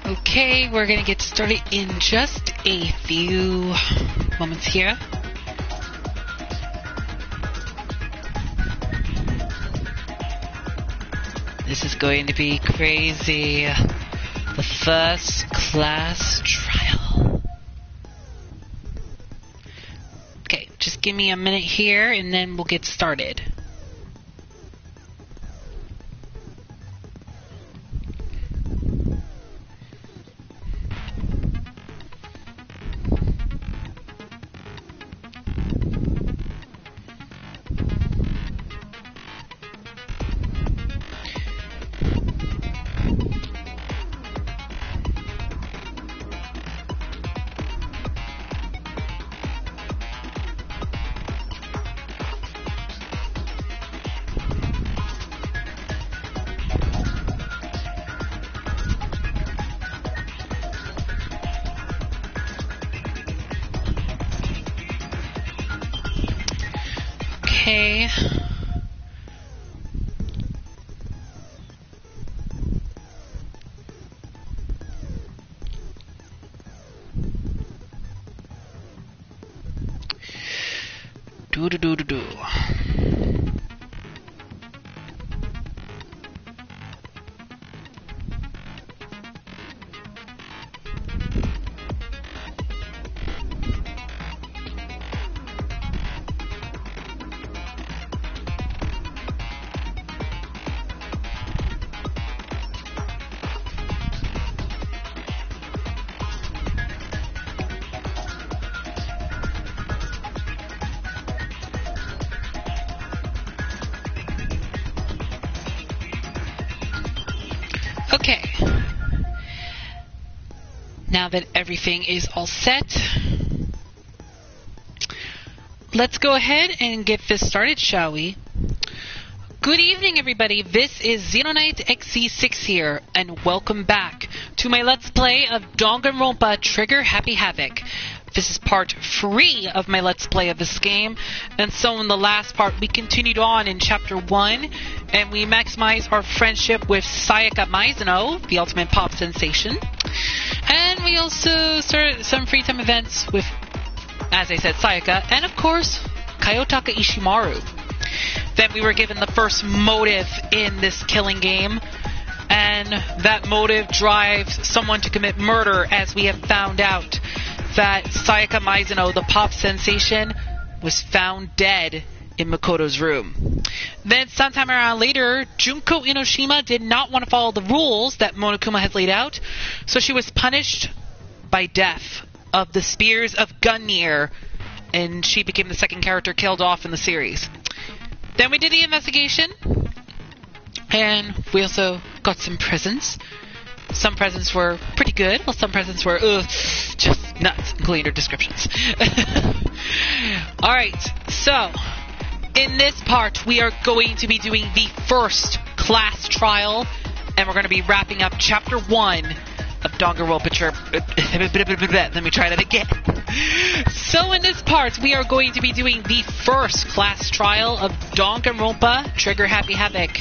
Okay, we're gonna get started in just a few moments here. This is going to be crazy. The first class trial. Okay, just give me a minute here and then we'll get started. Okay. Do. Okay, now that everything is all set, let's go ahead and get this started, shall we? Good evening, everybody. This is Xenonite XC6 here, and welcome back to my Let's Play of Danganronpa Trigger Happy Havoc. This is part 3 of my Let's Play of this game, and so in the last part we continued on in Chapter 1, and we maximized our friendship with Sayaka Mizuno, the ultimate pop sensation, and we also started some free time events with, as I said, Sayaka, and of course, Kayotaka Ishimaru. Then we were given the first motive in this killing game, and that motive drives someone to commit murder, as we have found out that Sayaka Mizuno, the pop sensation, was found dead in Makoto's room. Then sometime around later, Junko Inoshima did not want to follow the rules that Monokuma had laid out, so she was punished by death of the Spears of Gungnir, and she became the second character killed off in the series. Then we did the investigation, and we also got some presents. Some presents were pretty good, while some presents were, just nuts, including their descriptions. Alright, so, in this part, we are going to be doing the first class trial, and we're going to be wrapping up Chapter 1 of Danganronpa. Let me try that again. So in this part, we are going to be doing the first class trial of Danganronpa Trigger Happy Havoc,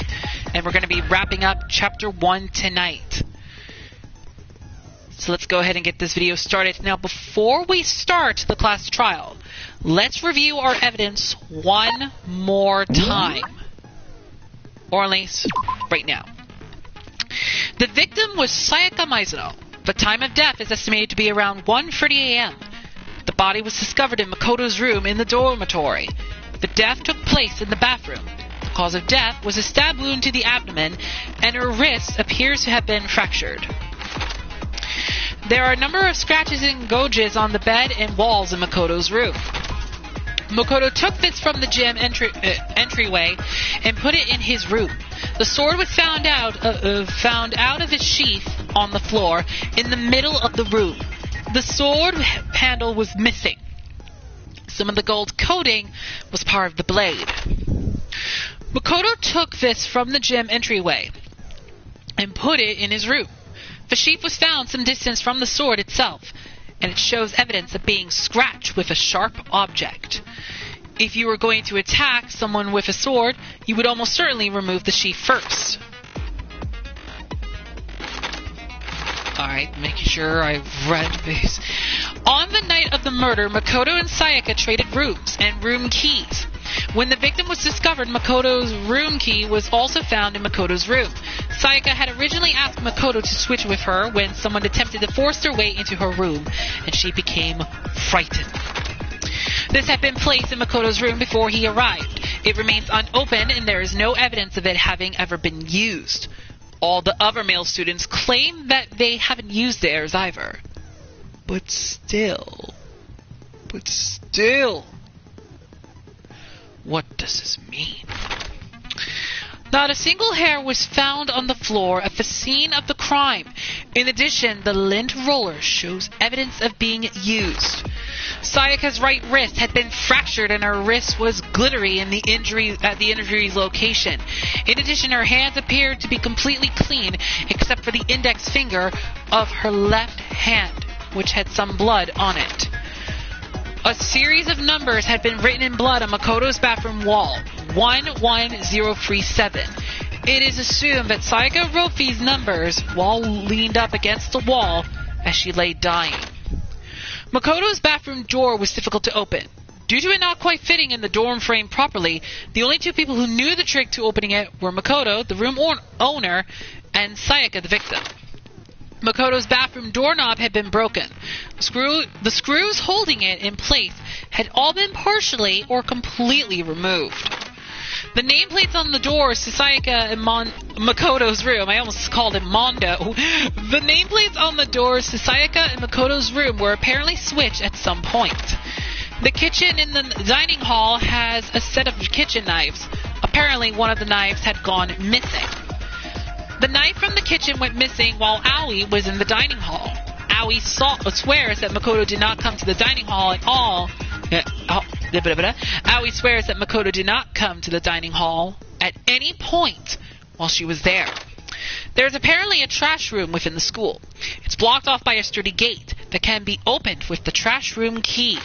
and we're going to be wrapping up Chapter 1 tonight. So let's go ahead and get this video started. Now, before we start the class trial, let's review our evidence one more time. Or at least, right now. The victim was Sayaka Mizuno. The time of death is estimated to be around 1:30 a.m. The body was discovered in Makoto's room in the dormitory. The death took place in the bathroom. The cause of death was a stab wound to the abdomen, and her wrist appears to have been fractured. There are a number of scratches and gouges on the bed and walls in Makoto's room. Makoto took this from the gym entryway and put it in his room. The sword was found out of its sheath on the floor in the middle of the room. The sword handle was missing. Some of the gold coating was part of the blade. Makoto took this from the gym entryway and put it in his room. The sheath was found some distance from the sword itself, and it shows evidence of being scratched with a sharp object. If you were going to attack someone with a sword, you would almost certainly remove the sheath first. Alright, making sure I read this. On the night of the murder, Makoto and Sayaka traded rooms and room keys. When the victim was discovered, Makoto's room key was also found in Makoto's room. Sayaka had originally asked Makoto to switch with her when someone attempted to force their way into her room, and she became frightened. This had been placed in Makoto's room before he arrived. It remains unopened, and there is no evidence of it having ever been used. All the other male students claim that they haven't used theirs either. But still, what does this mean? Not a single hair was found on the floor at the scene of the crime. In addition, the lint roller shows evidence of being used. Sayaka's right wrist had been fractured and her wrist was glittery at the injury's location. In addition, her hands appeared to be completely clean except for the index finger of her left hand, which had some blood on it. A series of numbers had been written in blood on Makoto's bathroom wall, 11037. It is assumed that Sayaka wrote these numbers while leaned up against the wall as she lay dying. Makoto's bathroom door was difficult to open. Due to it not quite fitting in the dorm frame properly, the only two people who knew the trick to opening it were Makoto, the room owner, and Sayaka, the victim. Makoto's bathroom doorknob had been broken. The screws holding it in place had all been partially or completely removed. The nameplates on the doors to Sayaka and Makoto's room, I almost called him Mondo. The nameplates on the doors to Sayaka and Makoto's room were apparently switched at some point. The kitchen in the dining hall has a set of kitchen knives. Apparently one of the knives had gone missing. The knife from the kitchen went missing while Aoi was in the dining hall. Aoi swears that Makoto did not come to the dining hall at all. Aoi swears that Makoto did not come to the dining hall at any point while she was there. There is apparently a trash room within the school. It's blocked off by a sturdy gate that can be opened with the trash room key.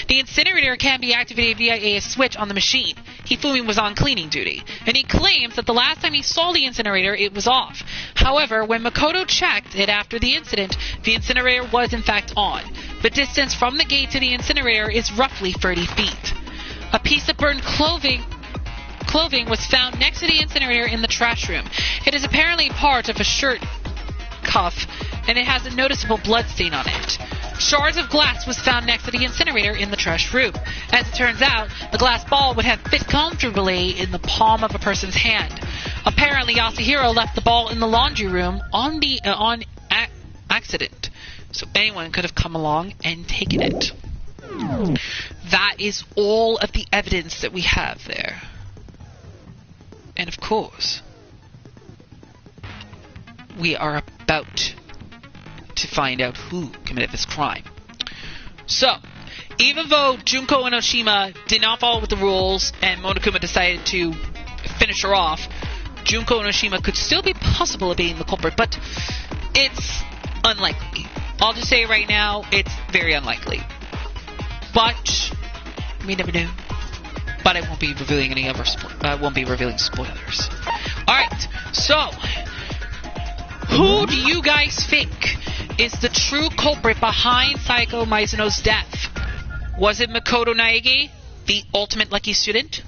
The incinerator can be activated via a switch on the machine. Hifumi was on cleaning duty, and he claims that the last time he saw the incinerator, it was off. However, when Makoto checked it after the incident, the incinerator was in fact on. The distance from the gate to the incinerator is roughly 30 feet. A piece of burned clothing was found next to the incinerator in the trash room. It is apparently part of a shirt cuff, and it has a noticeable blood stain on it. Shards of glass was found next to the incinerator in the trash room. As it turns out, the glass ball would have fit comfortably in the palm of a person's hand. Apparently, Yasuhiro left the ball in the laundry room on accident, so anyone could have come along and taken it. That is all of the evidence that we have there. And of course, we are about to find out who committed this crime. So, even though Junko Enoshima did not follow with the rules and Monokuma decided to finish her off, Junko Enoshima could still be possible of being the culprit, but it's unlikely. I'll just say right now, it's very unlikely. But we never know. But I won't be revealing any other. I won't be revealing spoilers. All right. So, who do you guys think is the true culprit behind Sayaka Mizuno's death? Was it Makoto Naegi, the ultimate lucky student?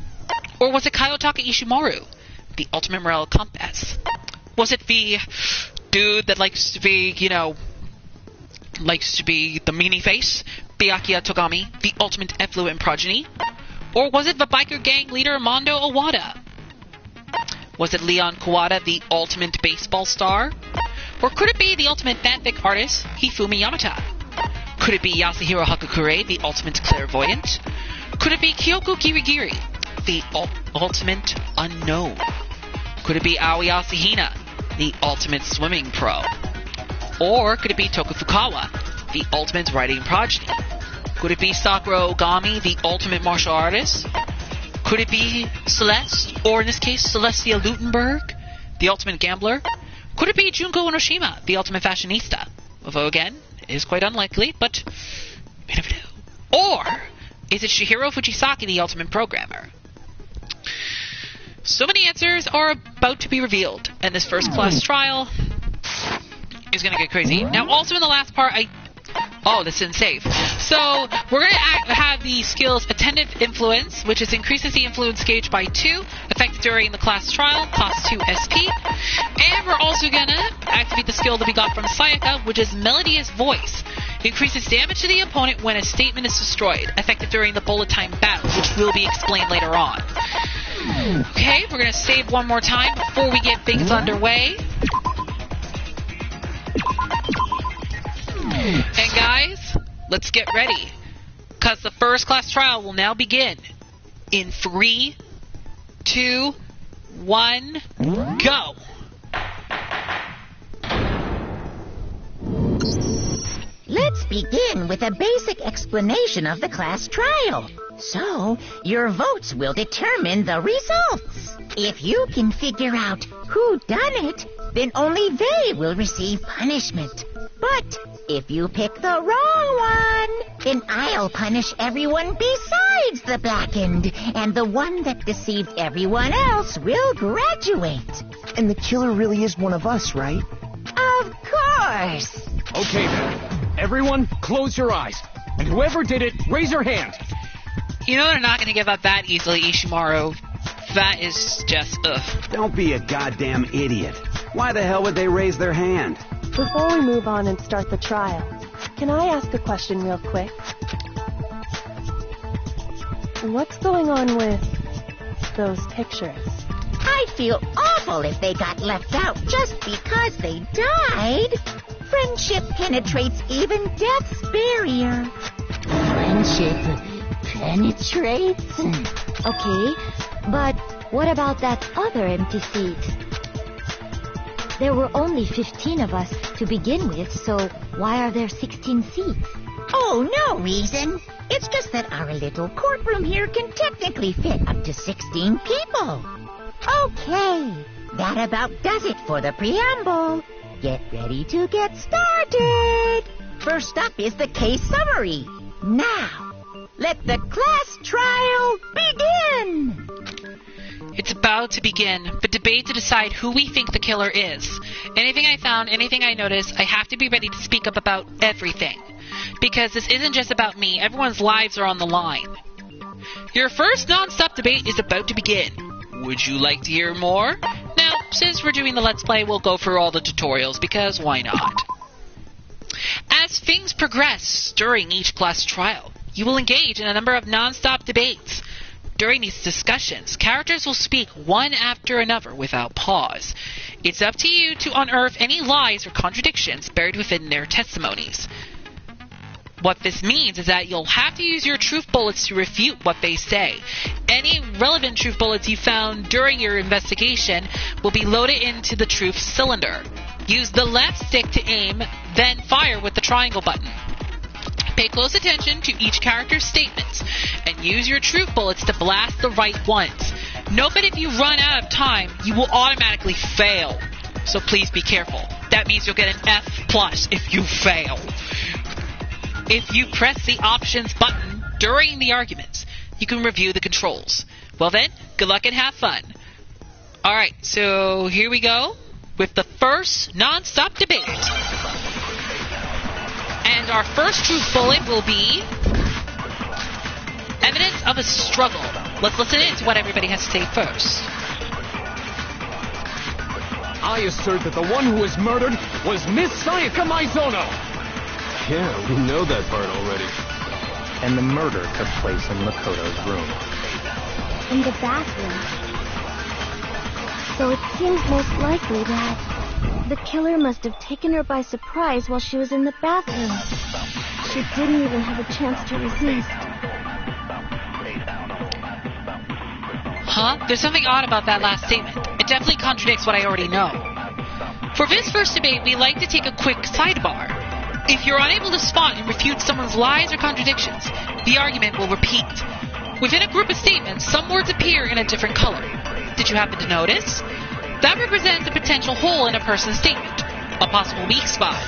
Or was it Kayotaka Ishimaru, the ultimate moral compass? Was it the dude that likes to be the meanie face, Byakuya Togami, the ultimate effluent progeny? Or was it the biker gang leader Mondo Owada? Was it Leon Kawada, the ultimate baseball star? Or could it be the ultimate fanfic artist, Hifumi Yamata? Could it be Yasuhiro Hakakure, the ultimate clairvoyant? Could it be Kyoko Kirigiri, the ultimate unknown? Could it be Aoi Asahina, the ultimate swimming pro? Or could it be Toku Fukawa, the ultimate writing prodigy? Could it be Sakura Ogami, the ultimate martial artist? Could it be Celeste, or in this case, Celestia Lutenberg, the ultimate gambler? Could it be Junko Enoshima, the ultimate fashionista? Although again, it is quite unlikely, but you never know. Or is it Shihiro Fujisaki, the ultimate programmer? So many answers are about to be revealed, and this first class trial is going to get crazy. Now, also in the last part, Oh, this isn't safe. So, we're going to have the skills Attentive Influence, which is increases the influence gauge by 2, effective during the class trial, costs 2 SP. And we're also going to activate the skill that we got from Sayaka, which is Melodious Voice. It increases damage to the opponent when a statement is destroyed, effective during the bullet time battle, which will be explained later on. Okay, we're going to save one more time before we get things underway. And guys, let's get ready, because the first class trial will now begin in 3, 2, 1, go! Let's begin with a basic explanation of the class trial. So, your votes will determine the results. If you can figure out who done it, then only they will receive punishment. But if you pick the wrong one, then I'll punish everyone besides the blackened, and the one that deceived everyone else will graduate. And the killer really is one of us, right? Of course. Okay then. Everyone, close your eyes. And whoever did it, raise your hand. You know they're not going to give up that easily, Ishimaru. That is just, ugh. Don't be a goddamn idiot. Why the hell would they raise their hand? Before we move on and start the trial, can I ask a question real quick? What's going on with those pictures? I'd feel awful if they got left out just because they died. Friendship penetrates even death's barrier. Friendship penetrates? Okay, but what about that other empty seat? There were only 15 of us to begin with, so why are there 16 seats? Oh, no reason. It's just that our little courtroom here can technically fit up to 16 people. Okay, that about does it for the preamble. Get ready to get started. First up is the case summary. Now, let the class trial begin. It's about to begin, but debate to decide who we think the killer is. Anything I found, anything I noticed, I have to be ready to speak up about everything. Because this isn't just about me, everyone's lives are on the line. Your first non-stop debate is about to begin. Would you like to hear more? Now, since we're doing the Let's Play, we'll go through all the tutorials, because why not? As things progress during each class trial, you will engage in a number of non-stop debates. During these discussions, characters will speak one after another without pause. It's up to you to unearth any lies or contradictions buried within their testimonies. What this means is that you'll have to use your truth bullets to refute what they say. Any relevant truth bullets you found during your investigation will be loaded into the truth cylinder. Use the left stick to aim, then fire with the triangle button. Pay close attention to each character's statements, and use your truth bullets to blast the right ones. Note that if you run out of time, you will automatically fail. So please be careful. That means you'll get an F+ if you fail. If you press the options button during the arguments, you can review the controls. Well then, good luck and have fun. Alright, so here we go with the first non-stop debate. And our first truth bullet will be evidence of a struggle. Let's listen in to what everybody has to say first. I assert that the one who was murdered was Miss Sayaka Maizono. Yeah, we know that part already. And the murder took place in Makoto's room. In the bathroom. So it seems most likely that the killer must have taken her by surprise while she was in the bathroom. She didn't even have a chance to resist. Huh? There's something odd about that last statement. It definitely contradicts what I already know. For this first debate, we like to take a quick sidebar. If you're unable to spot and refute someone's lies or contradictions, the argument will repeat. Within a group of statements, some words appear in a different color. Did you happen to notice? That represents a potential hole in a person's statement, a possible weak spot.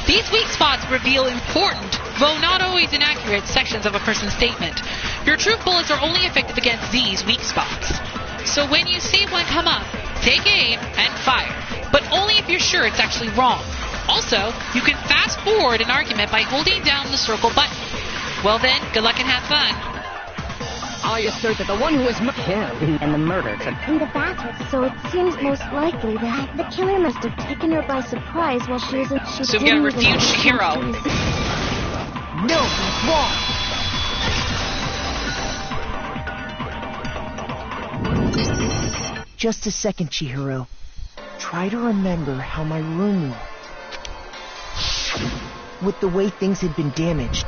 These weak spots reveal important, though not always inaccurate, sections of a person's statement. Your truth bullets are only effective against these weak spots. So when you see one come up, take aim and fire, but only if you're sure it's actually wrong. Also, you can fast forward an argument by holding down the circle button. Well then, good luck and have fun. I assert that the one who was Killed and the murder took In the bathroom, so it seems most likely that the killer must have taken her by surprise while she was in... So we gotta refute Chihiro. No, that's wrong. Just a second, Chihiro. Try to remember how my room looked. With the way things had been damaged,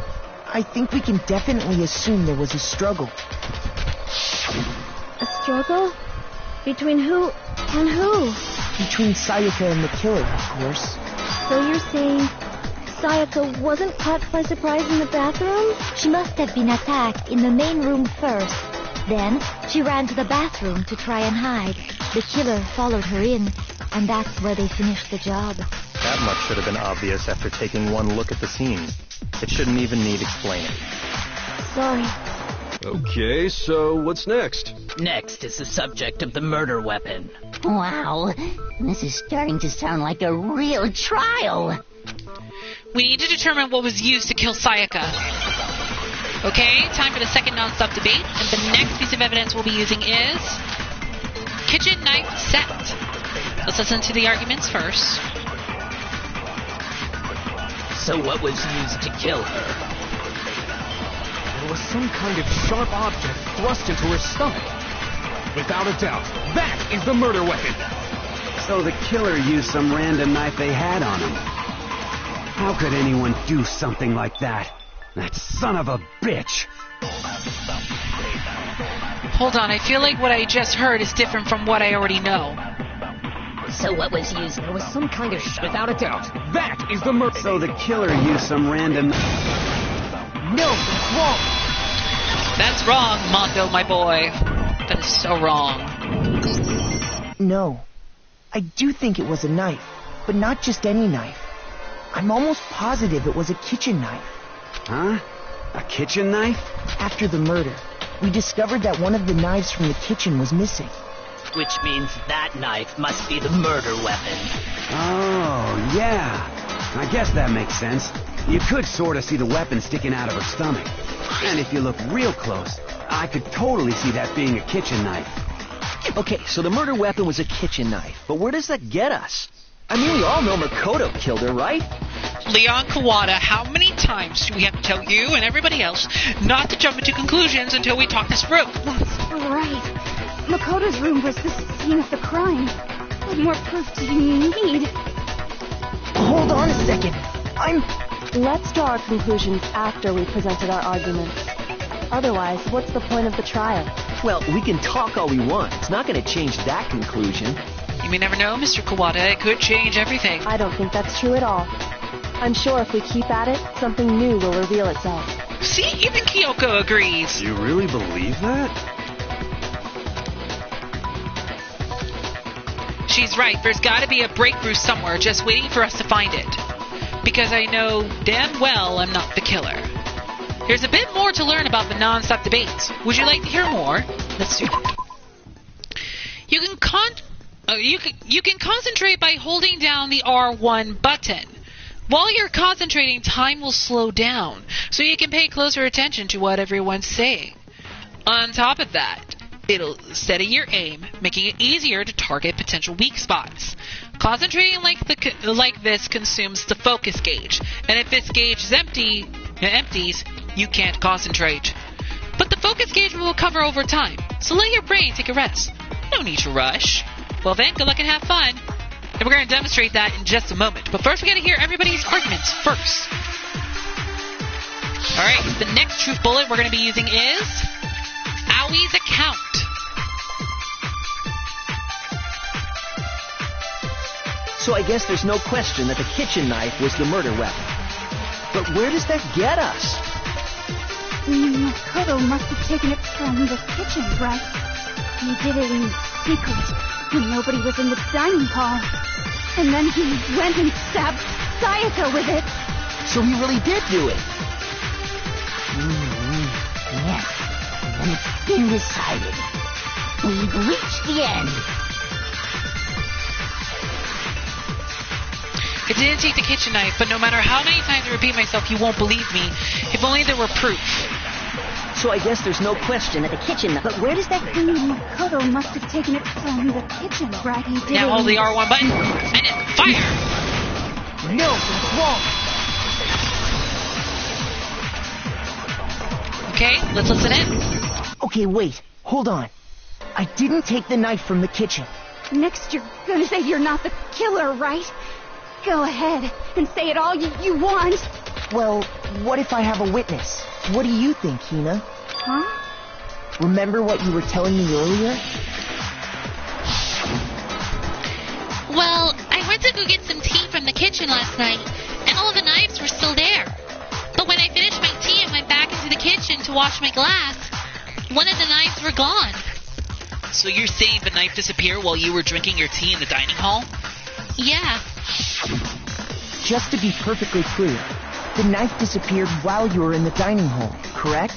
I think we can definitely assume there was a struggle. A struggle? Between who and who? Between Sayaka and the killer, of course. So you're saying Sayaka wasn't caught by surprise in the bathroom? She must have been attacked in the main room first. Then, she ran to the bathroom to try and hide. The killer followed her in, and that's where they finished the job. That much should have been obvious after taking one look at the scene. It shouldn't even need explaining. Sorry. Okay, so what's next? Next is the subject of the murder weapon. Wow, this is starting to sound like a real trial. We need to determine what was used to kill Sayaka. Okay, time for the second non-stop debate, and the next piece of evidence we'll be using is kitchen knife set. Let's listen to the arguments first. So what was used to kill her? There was some kind of sharp object thrust into her stomach. Without a doubt, that is the murder weapon. So the killer used some random knife they had on him. How could anyone do something like that? That son of a bitch! Hold on, I feel like what I just heard is different from what I already know. So what was used? There was some kind of without a doubt, that is the murder. So the killer used some random... No, that's wrong. That's wrong, Mondo, my boy. That is so wrong. No. I do think it was a knife, but not just any knife. I'm almost positive it was a kitchen knife. Huh? A kitchen knife? After the murder, we discovered that one of the knives from the kitchen was missing. Which means that knife must be the murder weapon. Oh, yeah. I guess that makes sense. You could sort of see the weapon sticking out of her stomach. And if you look real close, I could totally see that being a kitchen knife. Okay, so the murder weapon was a kitchen knife, but where does that get us? I mean, we all know Makoto killed her, right? Leon Kawada, how many times do we have to tell you and everybody else not to jump into conclusions until we talk this through? Right. Makoto's room was the scene of the crime. What more proof do you need? Hold on a second. Let's draw our conclusions after we've presented our arguments. Otherwise, what's the point of the trial? Well, we can talk all we want. It's not going to change that conclusion. You may never know, Mr. Kawada. It could change everything. I don't think that's true at all. I'm sure if we keep at it, something new will reveal itself. See, even Kyoko agrees. You really believe that? She's right. There's got to be a breakthrough somewhere just waiting for us to find it. Because I know damn well I'm not the killer. There's a bit more to learn about the non-stop debates. Would you like to hear more? Let's do that. You can concentrate by holding down the R1 button. While you're concentrating, time will slow down, so you can pay closer attention to what everyone's saying. On top of that, it'll steady your aim, making it easier to target potential weak spots. Concentrating like this consumes the focus gauge, and if this gauge is empties, you can't concentrate. But the focus gauge will recover over time, so let your brain take a rest. No need to rush. Well then, good luck and have fun. And we're going to demonstrate that in just a moment. But first, we got to hear everybody's arguments first. All right, the next truth bullet we're going to be using is Aoi's account. So I guess there's no question that the kitchen knife was the murder weapon. But where does that get us? Makoto must have taken it from the kitchen, right? He did it in secret when nobody was in the dining hall. And then he went and stabbed Sayaka with it. So he really did do it. Yes, and it's been decided. We've reached the end. I didn't take the kitchen knife, but no matter how many times I repeat myself, you won't believe me. If only there were proof. So I guess there's no question that the kitchen knife... But where does that... Makoto must have taken it from the kitchen, right? He did. Now hold the R1 button, and then fire! No, that's wrong. Okay, let's listen in. Okay, wait. Hold on. I didn't take the knife from the kitchen. Next you're gonna say you're not the killer, right? Go ahead and say it all you want. Well, what if I have a witness? What do you think, Hina? Huh? Remember what you were telling me earlier? Well, I went to go get some tea from the kitchen last night, and all the knives were still there. But when I finished my tea and went back into the kitchen to wash my glass, one of the knives were gone. So you're saying the knife disappeared while you were drinking your tea in the dining hall? Yeah. Just to be perfectly clear, the knife disappeared while you were in the dining hall, correct?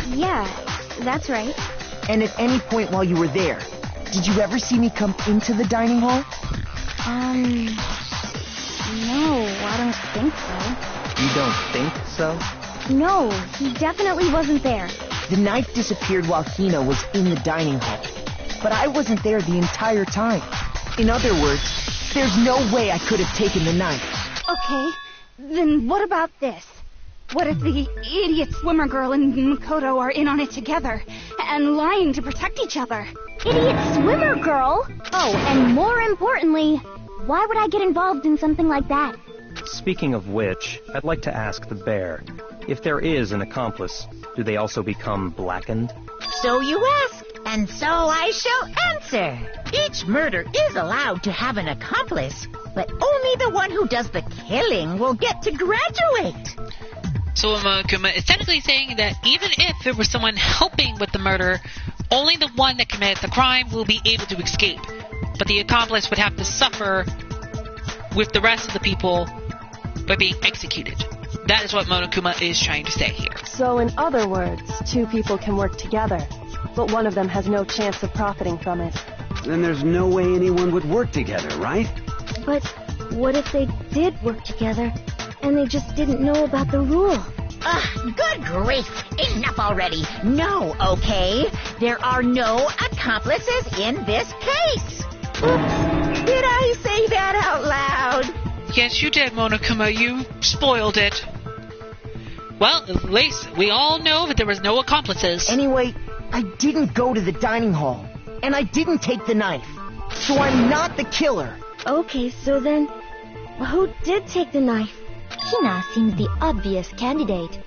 Yeah, that's right. And at any point while you were there, did you ever see me come into the dining hall? No, I don't think so. You don't think so? No, he definitely wasn't there. The knife disappeared while Hina was in the dining hall. But I wasn't there the entire time. In other words, there's no way I could have taken the knife. Okay, then what about this? What if the idiot swimmer girl and Makoto are in on it together and lying to protect each other? Idiot swimmer girl? Oh, and more importantly, why would I get involved in something like that? Speaking of which, I'd like to ask the bear, if there is an accomplice, do they also become blackened? So you ask, and so I shall answer. Each murder is allowed to have an accomplice, but only the one who does the killing will get to graduate. So Monokuma is technically saying that even if it was someone helping with the murder, only the one that committed the crime will be able to escape. But the accomplice would have to suffer with the rest of the people by being executed. That is what Monokuma is trying to say here. So in other words, two people can work together, but one of them has no chance of profiting from it. Then there's no way anyone would work together, right? But what if they did work together, and they just didn't know about the rule? Good grief. Enough already. No, okay? There are no accomplices in this case. Oops. Did I say that out loud? Yes, you did, Monokuma. You spoiled it. Well, at least we all know that there was no accomplices. Anyway, I didn't go to the dining hall, and I didn't take the knife. So I'm not the killer. Okay, so then, who did take the knife? Hina seems the obvious candidate.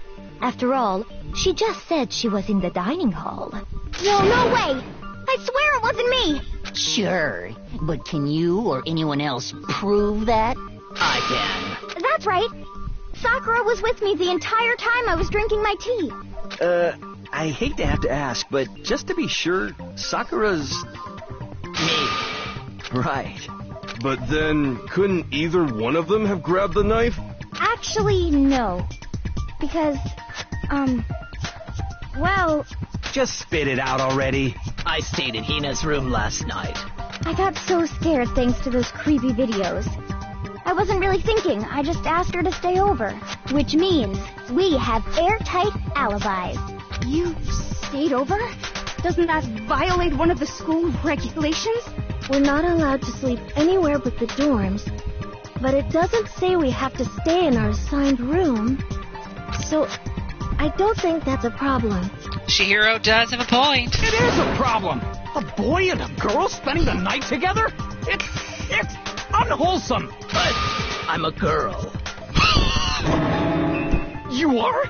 After all, she just said she was in the dining hall. No way! I swear it wasn't me! Sure, but can you or anyone else prove that? I can. That's right. Sakura was with me the entire time I was drinking my tea. I hate to have to ask, but just to be sure, Sakura's... Me. Right. But then, couldn't either one of them have grabbed the knife? Actually, no. Because, well... Just spit it out already. I stayed in Hina's room last night. I got so scared thanks to those creepy videos. I wasn't really thinking. I just asked her to stay over. Which means we have airtight alibis. You stayed over? Doesn't that violate one of the school regulations? We're not allowed to sleep anywhere but the dorms, but it doesn't say we have to stay in our assigned room. So, I don't think that's a problem. Chihiro does have a point. It is a problem. A boy and a girl spending the night together? It's unwholesome. But I'm a girl. You are?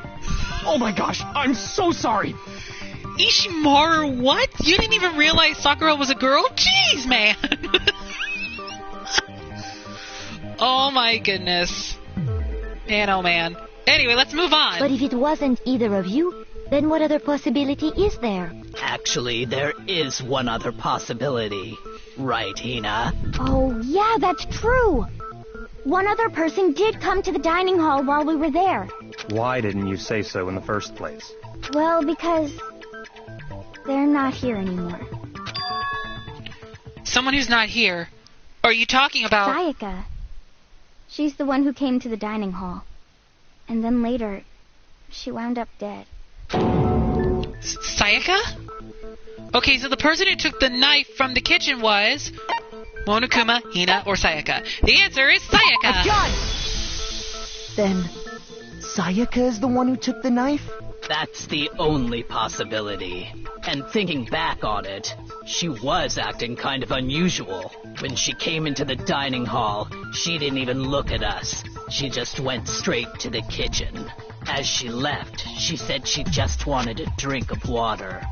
Oh my gosh, I'm so sorry. Ishimaru, what? You didn't even realize Sakura was a girl? Jeez, man. Oh my goodness. Man, oh man. Anyway, let's move on. But if it wasn't either of you, then what other possibility is there? Actually, there is one other possibility. Right, Hina? Oh, yeah, that's true. One other person did come to the dining hall while we were there. Why didn't you say so in the first place? Well, because they're not here anymore. Someone who's not here? Are you talking about... Sayaka. She's the one who came to the dining hall. And then later, she wound up dead. Sayaka? Okay, so the person who took the knife from the kitchen was Monokuma, Hina, or Sayaka. The answer is Sayaka. Then, Sayaka is the one who took the knife? That's the only possibility. And thinking back on it, she was acting kind of unusual. When she came into the dining hall, she didn't even look at us. She just went straight to the kitchen. As she left, she said she just wanted a drink of water.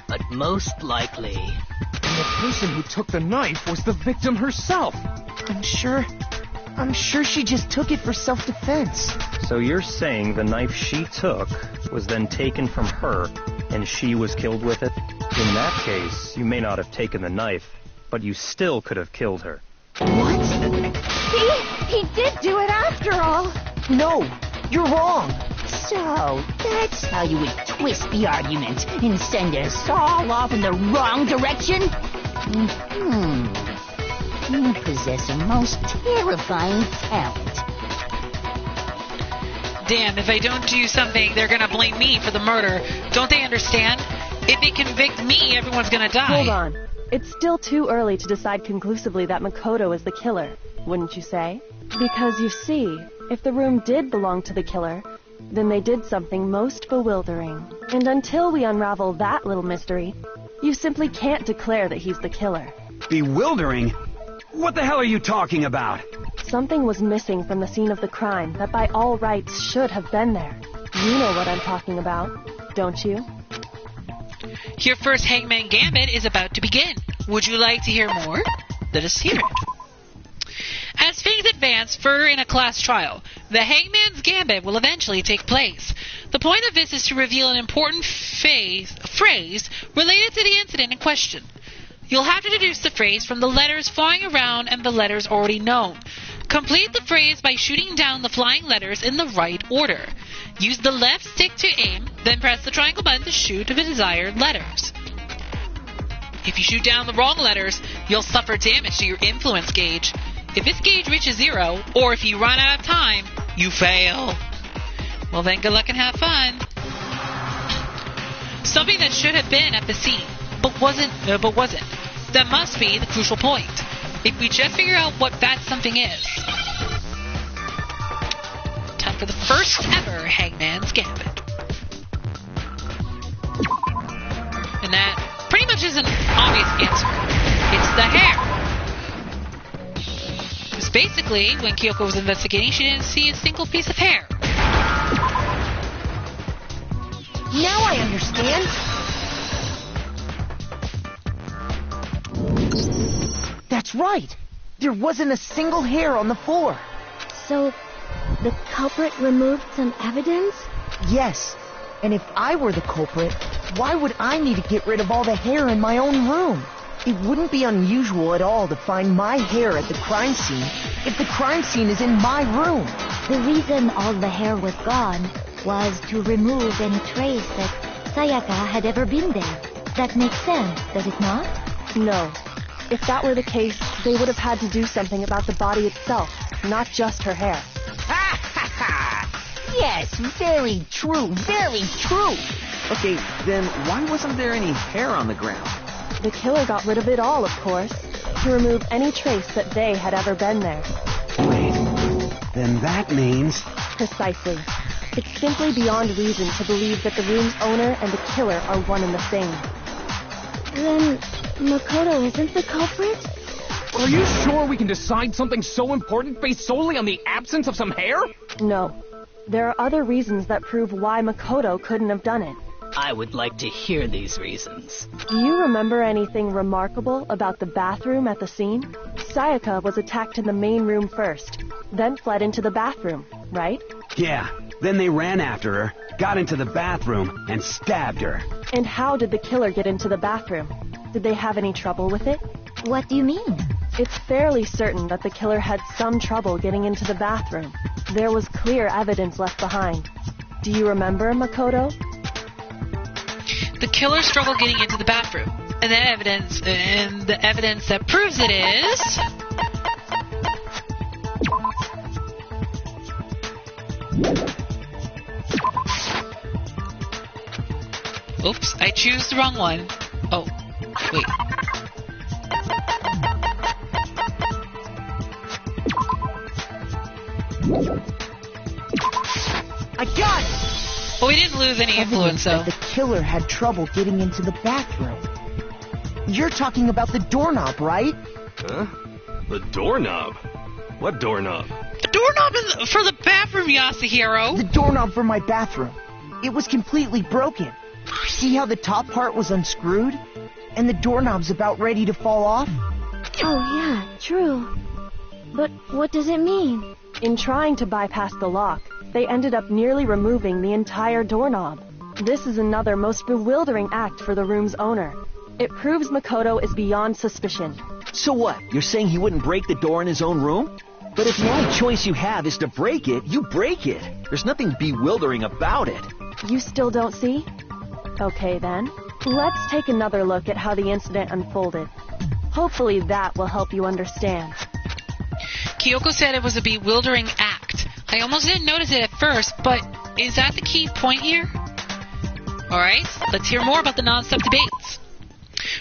But most likely... And the person who took the knife was the victim herself. I'm sure she just took it for self-defense. So you're saying the knife she took was then taken from her, and she was killed with it? In that case, you may not have taken the knife, but you still could have killed her. What? He did do it after all. No, you're wrong. So, that's how you would twist the argument and send us all off in the wrong direction? You possess a most terrifying talent. Damn, if I don't do something, they're gonna blame me for the murder. Don't they understand? If they convict me, everyone's gonna die. Hold on. It's still too early to decide conclusively that Makoto is the killer, wouldn't you say? Because you see, if the room did belong to the killer, then they did something most bewildering. And until we unravel that little mystery, you simply can't declare that he's the killer. Bewildering? What the hell are you talking about? Something was missing from the scene of the crime that by all rights should have been there. You know what I'm talking about, don't you? Your first Hangman Gambit is about to begin. Would you like to hear more? Let us hear it. As things advance further in a class trial, the Hangman's Gambit will eventually take place. The point of this is to reveal an important phrase related to the incident in question. You'll have to deduce the phrase from the letters flying around and the letters already known. Complete the phrase by shooting down the flying letters in the right order. Use the left stick to aim, then press the triangle button to shoot the desired letters. If you shoot down the wrong letters, you'll suffer damage to your influence gauge. If this gauge reaches 0, or if you run out of time, you fail. Well then, good luck and have fun. Something that should have been at the scene, but wasn't. That must be the crucial point. If we just figure out what that something is. Time for the first ever Hangman's Gambit. And that pretty much is an obvious answer. It's the hair. Because basically, when Kyoko was investigating, she didn't see a single piece of hair. Now I understand. That's right. There wasn't a single hair on the floor. So, the culprit removed some evidence? Yes. And if I were the culprit, why would I need to get rid of all the hair in my own room? It wouldn't be unusual at all to find my hair at the crime scene if the crime scene is in my room. The reason all the hair was gone was to remove any trace that Sayaka had ever been there. That makes sense, does it not? No. If that were the case, they would have had to do something about the body itself, not just her hair. Ha ha ha! Yes, very true, very true. Okay, then why wasn't there any hair on the ground? The killer got rid of it all, of course, to remove any trace that they had ever been there. Wait, then that means... Precisely. It's simply beyond reason to believe that the room's owner and the killer are one and the same. Then Makoto isn't the culprit? Are you sure we can decide something so important based solely on the absence of some hair? No. There are other reasons that prove why Makoto couldn't have done it. I would like to hear these reasons. Do you remember anything remarkable about the bathroom at the scene? Sayaka was attacked in the main room first, then fled into the bathroom, right? Yeah, then they ran after her, got into the bathroom, and stabbed her. And how did the killer get into the bathroom? Did they have any trouble with it? What do you mean? It's fairly certain that the killer had some trouble getting into the bathroom. There was clear evidence left behind. Do you remember, Makoto? The killer struggled getting into the bathroom. And the evidence that proves it is... Oops, I choose the wrong one. Oh, wait. I got it! Well, we didn't lose any influence, though. The killer had trouble getting into the bathroom. You're talking about the doorknob, right? Huh? The doorknob? What doorknob? The doorknob for the bathroom, Yasuhiro. The doorknob for my bathroom. It was completely broken. See how the top part was unscrewed? And the doorknob's about ready to fall off? Oh, yeah, true. But what does it mean? In trying to bypass the lock, they ended up nearly removing the entire doorknob. This is another most bewildering act for the room's owner. It proves Makoto is beyond suspicion. So what? You're saying he wouldn't break the door in his own room? But if the only choice you have is to break it, you break it. There's nothing bewildering about it. You still don't see? Okay then. Let's take another look at how the incident unfolded. Hopefully that will help you understand. Kyoko said it was a bewildering act. I almost didn't notice it at first, but is that the key point here? Alright, let's hear more about the non-stop debates.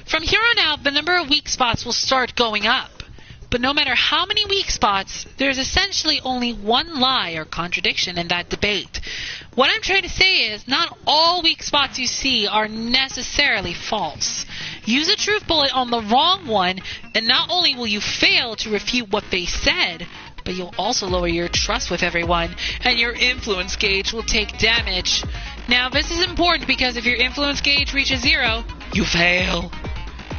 From here on out, the number of weak spots will start going up. But no matter how many weak spots, there's essentially only one lie or contradiction in that debate. What I'm trying to say is, not all weak spots you see are necessarily false. Use a truth bullet on the wrong one, and not only will you fail to refute what they said, but you'll also lower your trust with everyone, and your influence gauge will take damage. Now, this is important because if your influence gauge reaches 0, you fail.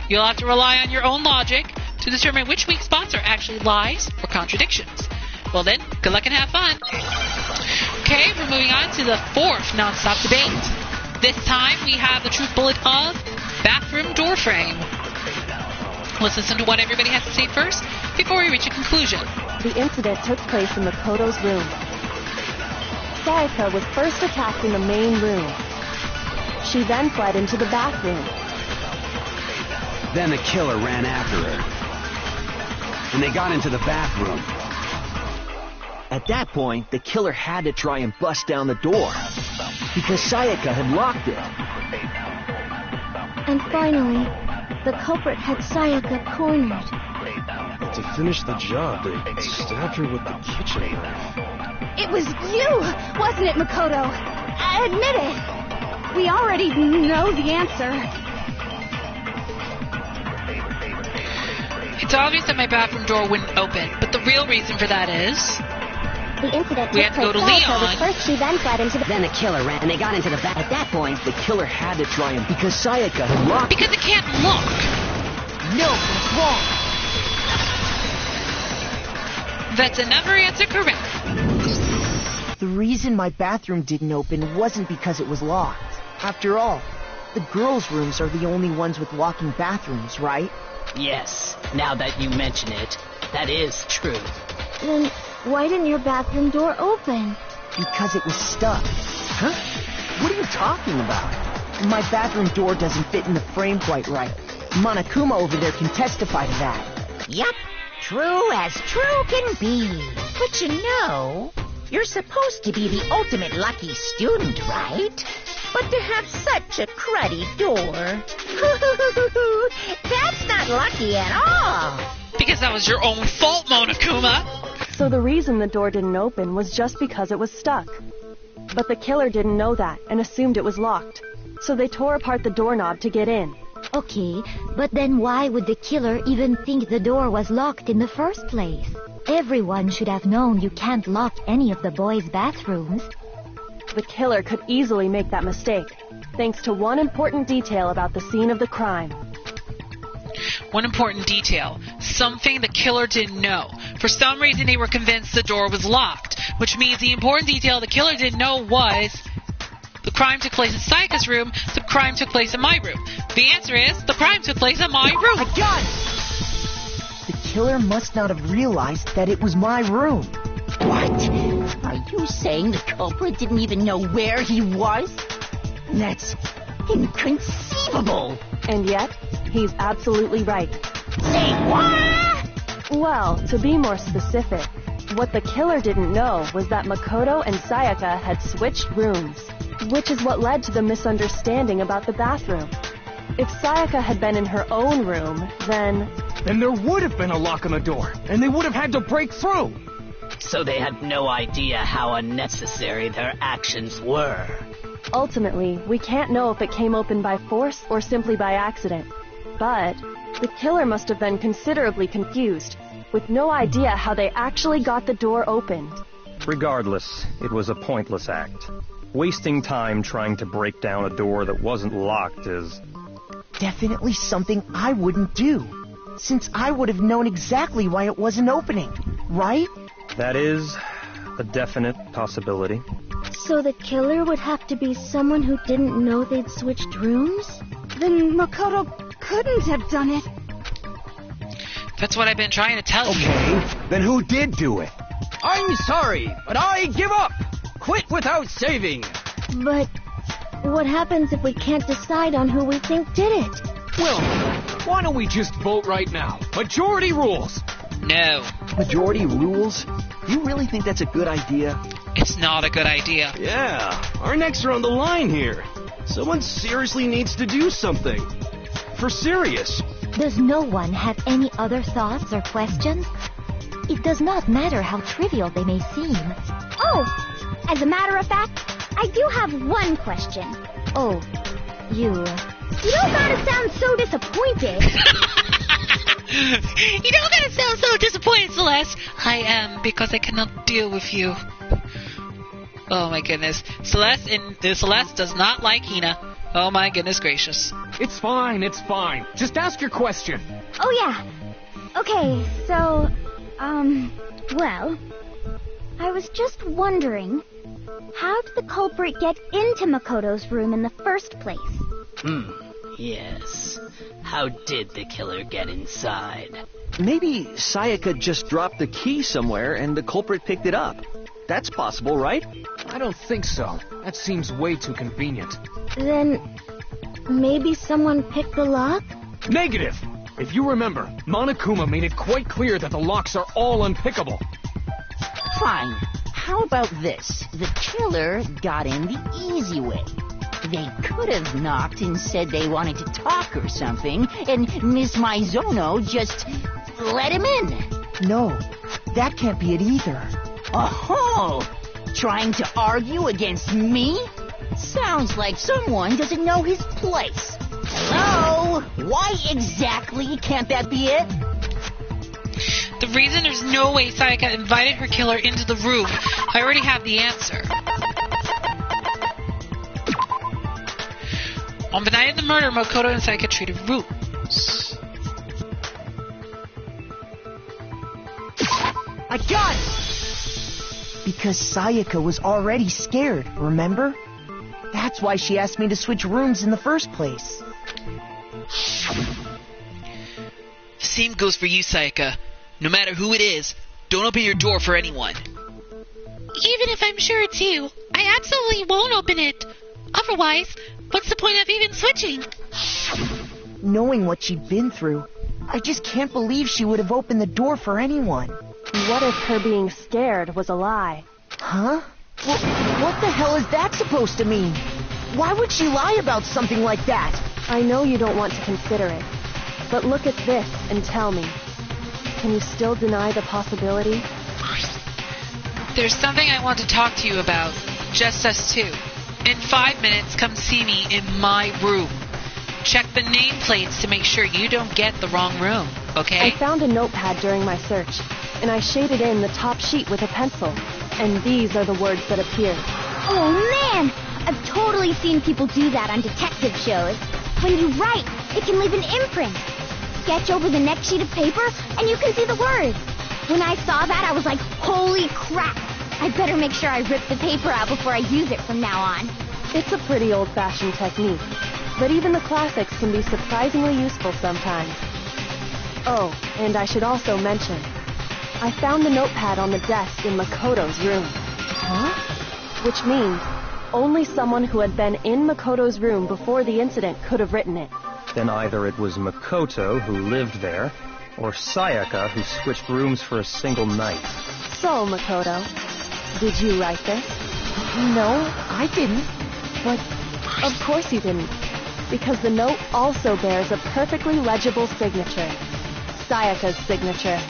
You'll have to rely on your own logic to determine which weak spots are actually lies or contradictions. Well then, good luck and have fun. Okay, we're moving on to the 4th non-stop debate. This time we have the truth bullet of bathroom door frame. Let's listen to what everybody has to say first before we reach a conclusion. The incident took place in Makoto's room. Sayaka was first attacked in the main room. She then fled into the bathroom. Then the killer ran after her. And they got into the bathroom. At that point, the killer had to try and bust down the door, because Sayaka had locked it. And finally, the culprit had Sayaka cornered. To finish the job, they stabbed her with the kitchen knife. It was you, wasn't it, Makoto? Admit it. We already know the answer. It's obvious that my bathroom door wouldn't open, but the real reason for that is... The incident we had to go to Leon. First, she then fled into the... Then the killer ran, and they got into the bath. At that point, the killer had to try and... Because Sayaka had locked... Because it can't lock! No, it's wrong! That's another answer correct. The reason my bathroom didn't open wasn't because it was locked. After all, the girls' rooms are the only ones with walking bathrooms, right? Yes, now that you mention it, that is true. Then why didn't your bathroom door open? Because it was stuck. Huh? What are you talking about? My bathroom door doesn't fit in the frame quite right. Monokuma over there can testify to that. Yup, true as true can be. But you know, you're supposed to be the ultimate lucky student, right? But to have such a cruddy door, that's not lucky at all. Because that was your own fault, Monokuma. So the reason the door didn't open was just because it was stuck. But the killer didn't know that and assumed it was locked. So they tore apart the doorknob to get in. Okay, but then why would the killer even think the door was locked in the first place? Everyone should have known you can't lock any of the boys' bathrooms. The killer could easily make that mistake, thanks to one important detail about the scene of the crime. One important detail. Something the killer didn't know. For some reason, they were convinced the door was locked, which means the important detail the killer didn't know was... The crime took place in Sayaka's room, the crime took place in my room. The answer is, the crime took place in my room. I got it! The killer must not have realized that it was my room. What? Are you saying the culprit didn't even know where he was? That's inconceivable. And yet, he's absolutely right. Say what? Well, to be more specific, what the killer didn't know was that Makoto and Sayaka had switched rooms. Which is what led to the misunderstanding about the bathroom. If Sayaka had been in her own room, then there would have been a lock on the door, and they would have had to break through. So they had no idea how unnecessary their actions were. Ultimately, we can't know if it came open by force or simply by accident. But the killer must have been considerably confused, with no idea how they actually got the door opened. Regardless, it was a pointless act. Wasting time trying to break down a door that wasn't locked is... Definitely something I wouldn't do, since I would have known exactly why it wasn't opening, right? That is a definite possibility. So the killer would have to be someone who didn't know they'd switched rooms? Then Makoto couldn't have done it. That's what I've been trying to tell you. Okay, then who did do it? I'm sorry, but I give up. Quit without saving. But what happens if we can't decide on who we think did it? Well, why don't we just vote right now? Majority rules. No. Majority rules? You really think that's a good idea? It's not a good idea. Yeah, our necks are on the line here. Someone seriously needs to do something. For serious. Does no one have any other thoughts or questions? It does not matter how trivial they may seem. Oh, as a matter of fact, I do have one question. Oh, you don't gotta sound so disappointed. You don't gotta sound so disappointed, Celeste. I am, because I cannot deal with you. Oh my goodness. Celeste does not like Hina. Oh my goodness gracious. It's fine, it's fine. Just ask your question. Oh yeah. Okay, so, well, I was just wondering, how did the culprit get into Makoto's room in the first place? Yes. How did the killer get inside? Maybe Sayaka just dropped the key somewhere and the culprit picked it up. That's possible, right? I don't think so. That seems way too convenient. Then, maybe someone picked the lock? Negative! If you remember, Monokuma made it quite clear that the locks are all unpickable. Fine. How about this? The killer got in the easy way. They could have knocked and said they wanted to talk or something, and Miss Maizono just let him in. No, that can't be it either. Oh, trying to argue against me? Sounds like someone doesn't know his place. Hello? Why exactly can't that be it? The reason there's no way Sayaka invited her killer into the room, I already have the answer. On the night of the murder, Makoto and Sayaka traded rooms. I got it! Because Sayaka was already scared, remember? That's why she asked me to switch rooms in the first place. The same goes for you, Sayaka. No matter who it is, don't open your door for anyone. Even if I'm sure it's you, I absolutely won't open it. Otherwise, what's the point of even switching? Knowing what she'd been through, I just can't believe she would have opened the door for anyone. What if her being scared was a lie? Huh? Well, what the hell is that supposed to mean? Why would she lie about something like that? I know you don't want to consider it, but look at this and tell me. Can you still deny the possibility? There's something I want to talk to you about. Just us two. In 5 minutes, come see me in my room. Check the nameplates to make sure you don't get the wrong room, okay? I found a notepad during my search, and I shaded in the top sheet with a pencil. And these are the words that appeared. Oh man! I've totally seen people do that on detective shows. When you write, it can leave an imprint. Sketch over the next sheet of paper, and you can see the words. When I saw that, I was like, holy crap! I better make sure I rip the paper out before I use it from now on. It's a pretty old-fashioned technique, but even the classics can be surprisingly useful sometimes. Oh, and I should also mention, I found the notepad on the desk in Makoto's room. Huh? Which means only someone who had been in Makoto's room before the incident could have written it. Then either it was Makoto who lived there, or Sayaka who switched rooms for a single night. So, Makoto, did you write this? No, I didn't. But of course he didn't, because the note also bears a perfectly legible signature. Sayaka's signature.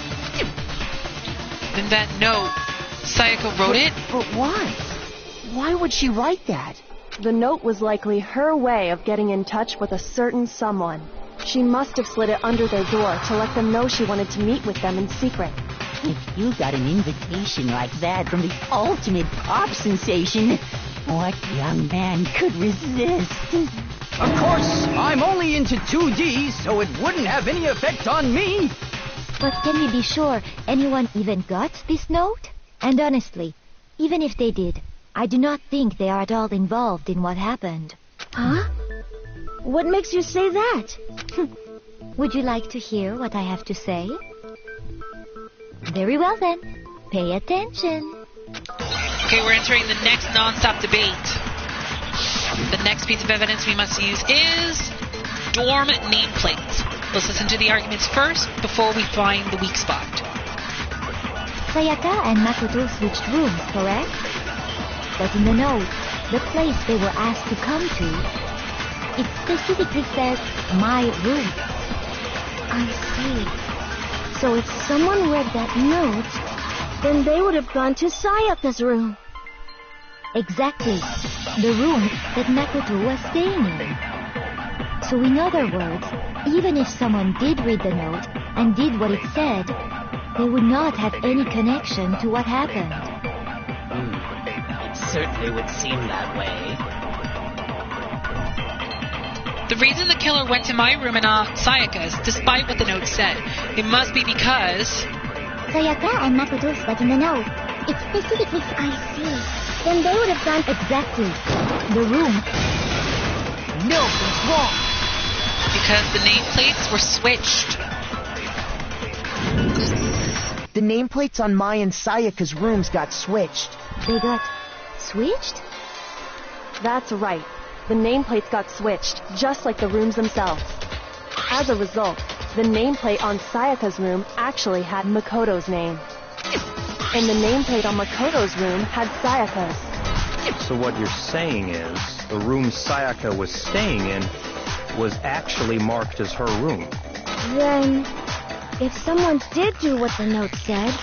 Then that note, Sayaka wrote it? But why? Why would she write that? The note was likely her way of getting in touch with a certain someone. She must have slid it under their door to let them know she wanted to meet with them in secret. If you got an invitation like that from the ultimate pop sensation, what young man could resist? Of course, I'm only into 2D, so it wouldn't have any effect on me. But can we be sure anyone even got this note? And honestly, even if they did, I do not think they are at all involved in what happened. Huh? What makes you say that? Would you like to hear what I have to say? Very well then. Pay attention. Okay, we're entering the next non-stop debate. The next piece of evidence we must use is dorm nameplates. Let's listen to the arguments first before we find the weak spot. Sayaka and Makoto switched rooms, correct? But in the note, the place they were asked to come to, it specifically says, my room. I see. So if someone read that note, then they would have gone to Sayaka's room. Exactly. The room that Makoto was staying in. So in other words, even if someone did read the note and did what it said, they would not have any connection to what happened. It certainly would seem that way. The reason the killer went to my room and not Sayaka's, despite what the note said, it must be because... Sayaka and Makoto's got in the note. It specifically... I see. Then they would have gone... Exactly. The room... No, it's wrong. Because the nameplates were switched. The nameplates on Mai and Sayaka's rooms got switched. They got switched? That's right. The nameplates got switched, just like the rooms themselves. As a result, the nameplate on Sayaka's room actually had Makoto's name. And the nameplate on Makoto's room had Sayaka's. So what you're saying is, the room Sayaka was staying in was actually marked as her room. Then, if someone did do what the note said,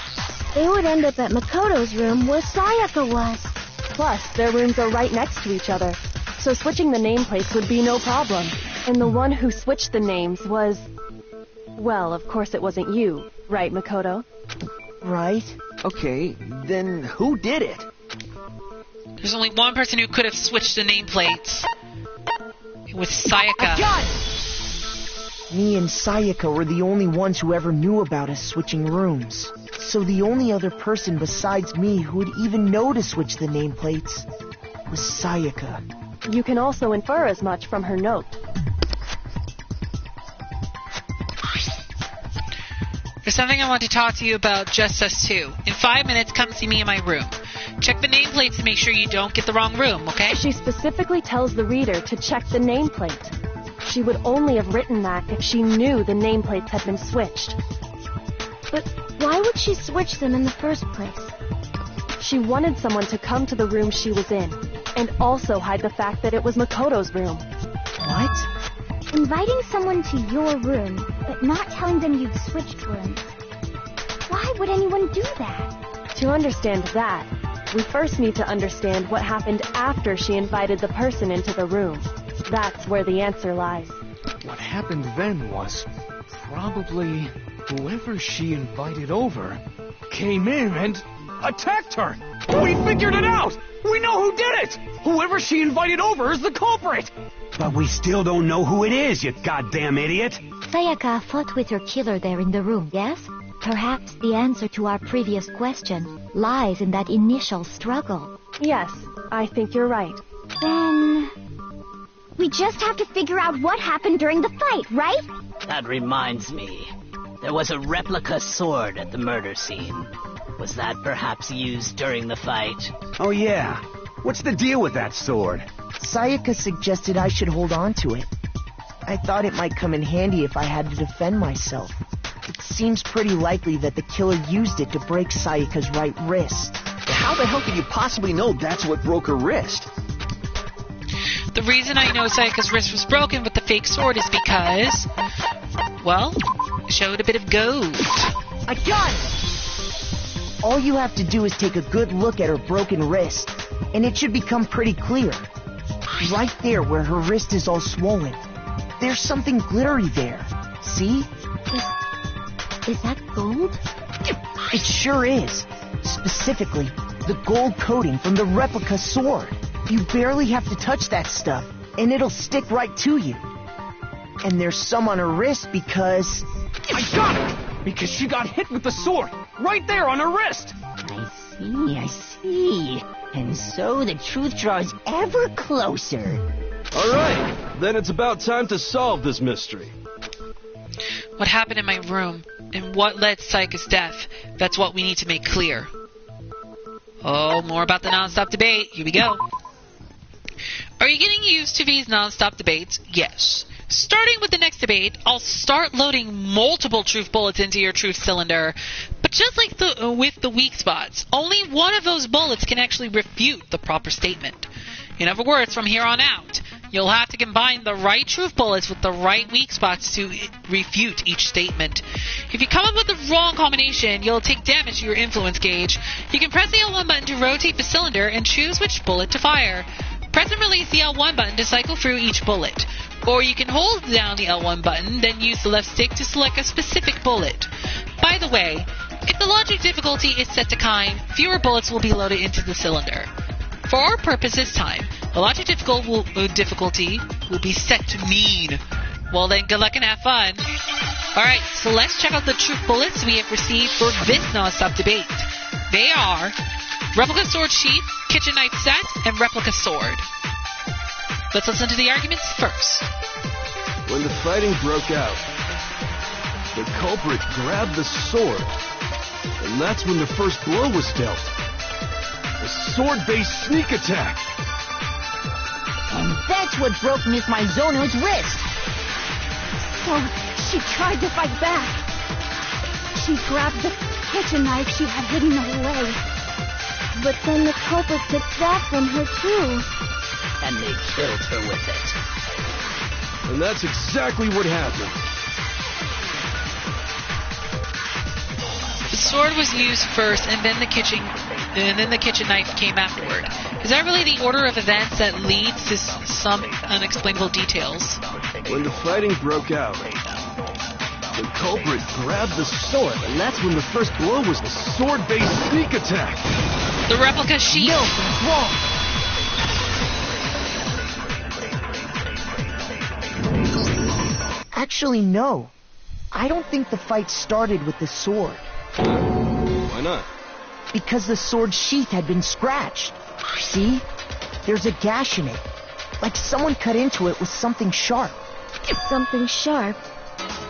they would end up at Makoto's room where Sayaka was. Plus, their rooms are right next to each other, so switching the nameplates would be no problem. And the one who switched the names was... Well, of course it wasn't you, right, Makoto? Right. Okay, then who did it? There's only one person who could have switched the nameplates. It was Sayaka. Me and Sayaka were the only ones who ever knew about us switching rooms. So the only other person besides me who would even know to switch the nameplates was Sayaka. You can also infer as much from her note. There's something I want to talk to you about, just us two. In 5 minutes, come see me in my room. Check the nameplates to make sure you don't get the wrong room, okay? She specifically tells the reader to check the nameplate. She would only have written that if she knew the nameplates had been switched. But why would she switch them in the first place? She wanted someone to come to the room she was in, and also hide the fact that it was Makoto's room. What? Inviting someone to your room, but not telling them you've switched rooms. Why would anyone do that? To understand that, we first need to understand what happened after she invited the person into the room. That's where the answer lies. What happened then was probably whoever she invited over came in and attacked her. We figured it out! We know who did it! Whoever she invited over is the culprit! But we still don't know who it is, you goddamn idiot! Sayaka fought with her killer there in the room, yes? Perhaps the answer to our previous question lies in that initial struggle. Yes, I think you're right. Then... we just have to figure out what happened during the fight, right? That reminds me. There was a replica sword at the murder scene. Was that perhaps used during the fight? Oh yeah. What's the deal with that sword? Sayaka suggested I should hold on to it. I thought it might come in handy if I had to defend myself. It seems pretty likely that the killer used it to break Sayaka's right wrist. How the hell could you possibly know that's what broke her wrist? The reason I know Sayaka's wrist was broken with the fake sword is because, well, it showed a bit of gold. I got it! All you have to do is take a good look at her broken wrist, and it should become pretty clear. Right there where her wrist is all swollen, there's something glittery there. See? Is that gold? It sure is. Specifically, the gold coating from the replica sword. You barely have to touch that stuff, and it'll stick right to you. And there's some on her wrist because... I got it! Because she got hit with the sword, right there on her wrist! I see. And so the truth draws ever closer. Alright, then it's about time to solve this mystery. What happened in my room, and what led to Sayaka's death, that's what we need to make clear. Oh, more about the non-stop debate. Here we go. Are you getting used to these non-stop debates? Yes. Starting with the next debate, I'll start loading multiple truth bullets into your truth cylinder. But just like with the weak spots, only one of those bullets can actually refute the proper statement. In other words, from here on out, you'll have to combine the right truth bullets with the right weak spots to refute each statement. If you come up with the wrong combination, you'll take damage to your influence gauge. You can press the L1 button to rotate the cylinder and choose which bullet to fire. Press and release the L1 button to cycle through each bullet. Or you can hold down the L1 button, then use the left stick to select a specific bullet. By the way, if the logic difficulty is set to kind, fewer bullets will be loaded into the cylinder. For our purpose this time, the logic difficulty will be set to mean. Well then, good luck and have fun. Alright, so let's check out the truth bullets we have received for this non-stop debate. They are replica sword sheath, kitchen knife set, and replica sword. Let's listen to the arguments first. When the fighting broke out, the culprit grabbed the sword, and that's when the first blow was dealt. A sword-based sneak attack. And that's what broke Miss Maizono's wrist. So, she tried to fight back. She grabbed the kitchen knife she had hidden away. But then the culprit took that from her, too. And they killed her with it. And that's exactly what happened. The sword was used first, and then the kitchen knife came afterward. Is that really the order of events that leads to some unexplainable details? When the fighting broke out, the culprit grabbed the sword, and that's when the first blow was the sword-based sneak attack. The replica sheath. No, that's wrong. Actually, no. I don't think the fight started with the sword. Why not? Because the sword sheath had been scratched. See? There's a gash in it. Like someone cut into it with something sharp. Something sharp?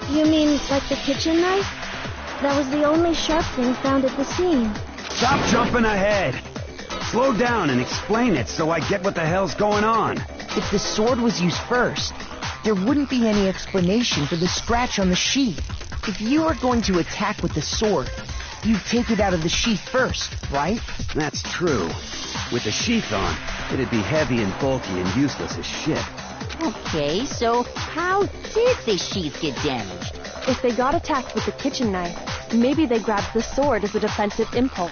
You mean like the kitchen knife? That was the only sharp thing found at the scene. Stop jumping ahead. Slow down and explain it so I get what the hell's going on. If the sword was used first, there wouldn't be any explanation for the scratch on the sheath. If you are going to attack with the sword, you'd take it out of the sheath first, right? That's true. With the sheath on, it'd be heavy and bulky and useless as shit. Okay, so how did the sheath get damaged? If they got attacked with the kitchen knife, maybe they grabbed the sword as a defensive impulse.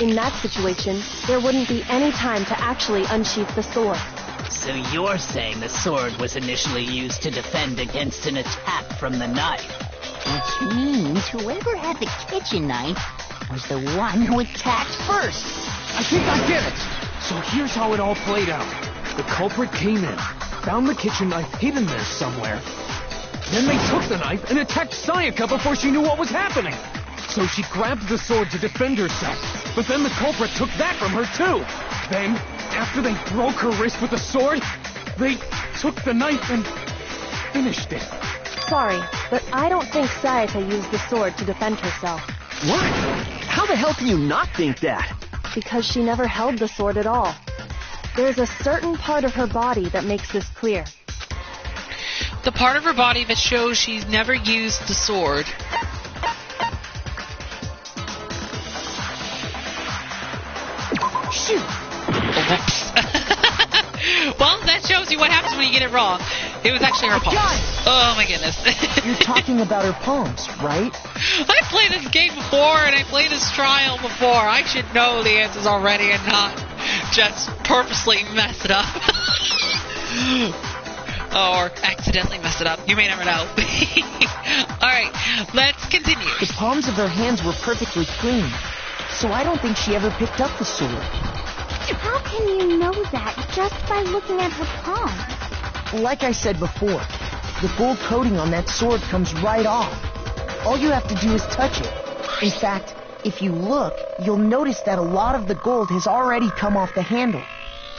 In that situation, there wouldn't be any time to actually unsheath the sword. So you're saying the sword was initially used to defend against an attack from the knife? Which means whoever had the kitchen knife was the one who attacked first. I think I get it. So here's how it all played out. The culprit came in, found the kitchen knife hidden there somewhere. Then they took the knife and attacked Sayaka before she knew what was happening. So she grabbed the sword to defend herself. But then the culprit took that from her too. Then, after they broke her wrist with the sword, they took the knife and finished it. Sorry, but I don't think Sayaka used the sword to defend herself. What? How the hell can you not think that? Because she never held the sword at all. There's a certain part of her body that makes this clear. The part of her body that shows she's never used the sword. Shoot! Well, that shows see what happens when you get it wrong. It was actually her palms. Oh my goodness. You're talking about her palms, right? I played this game before, and I played this trial before. I should know the answers already and not just purposely mess it up. Or accidentally mess it up. You may never know. Alright, let's continue. The palms of her hands were perfectly clean, so I don't think she ever picked up the sword. How can you know that just by looking at her palm? Like I said before, the gold coating on that sword comes right off. All you have to do is touch it. In fact, if you look, you'll notice that a lot of the gold has already come off the handle.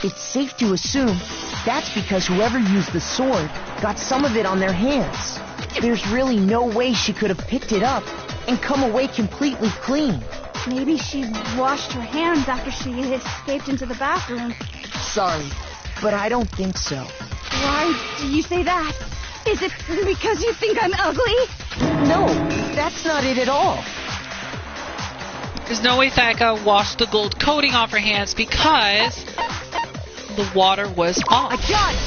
It's safe to assume that's because whoever used the sword got some of it on their hands. There's really no way she could have picked it up and come away completely clean. Maybe she washed her hands after she escaped into the bathroom. Sorry, but I don't think so. Why do you say that? Is it because you think I'm ugly? No, that's not it at all. There's no way Sayaka washed the gold coating off her hands because the water was off. I got it!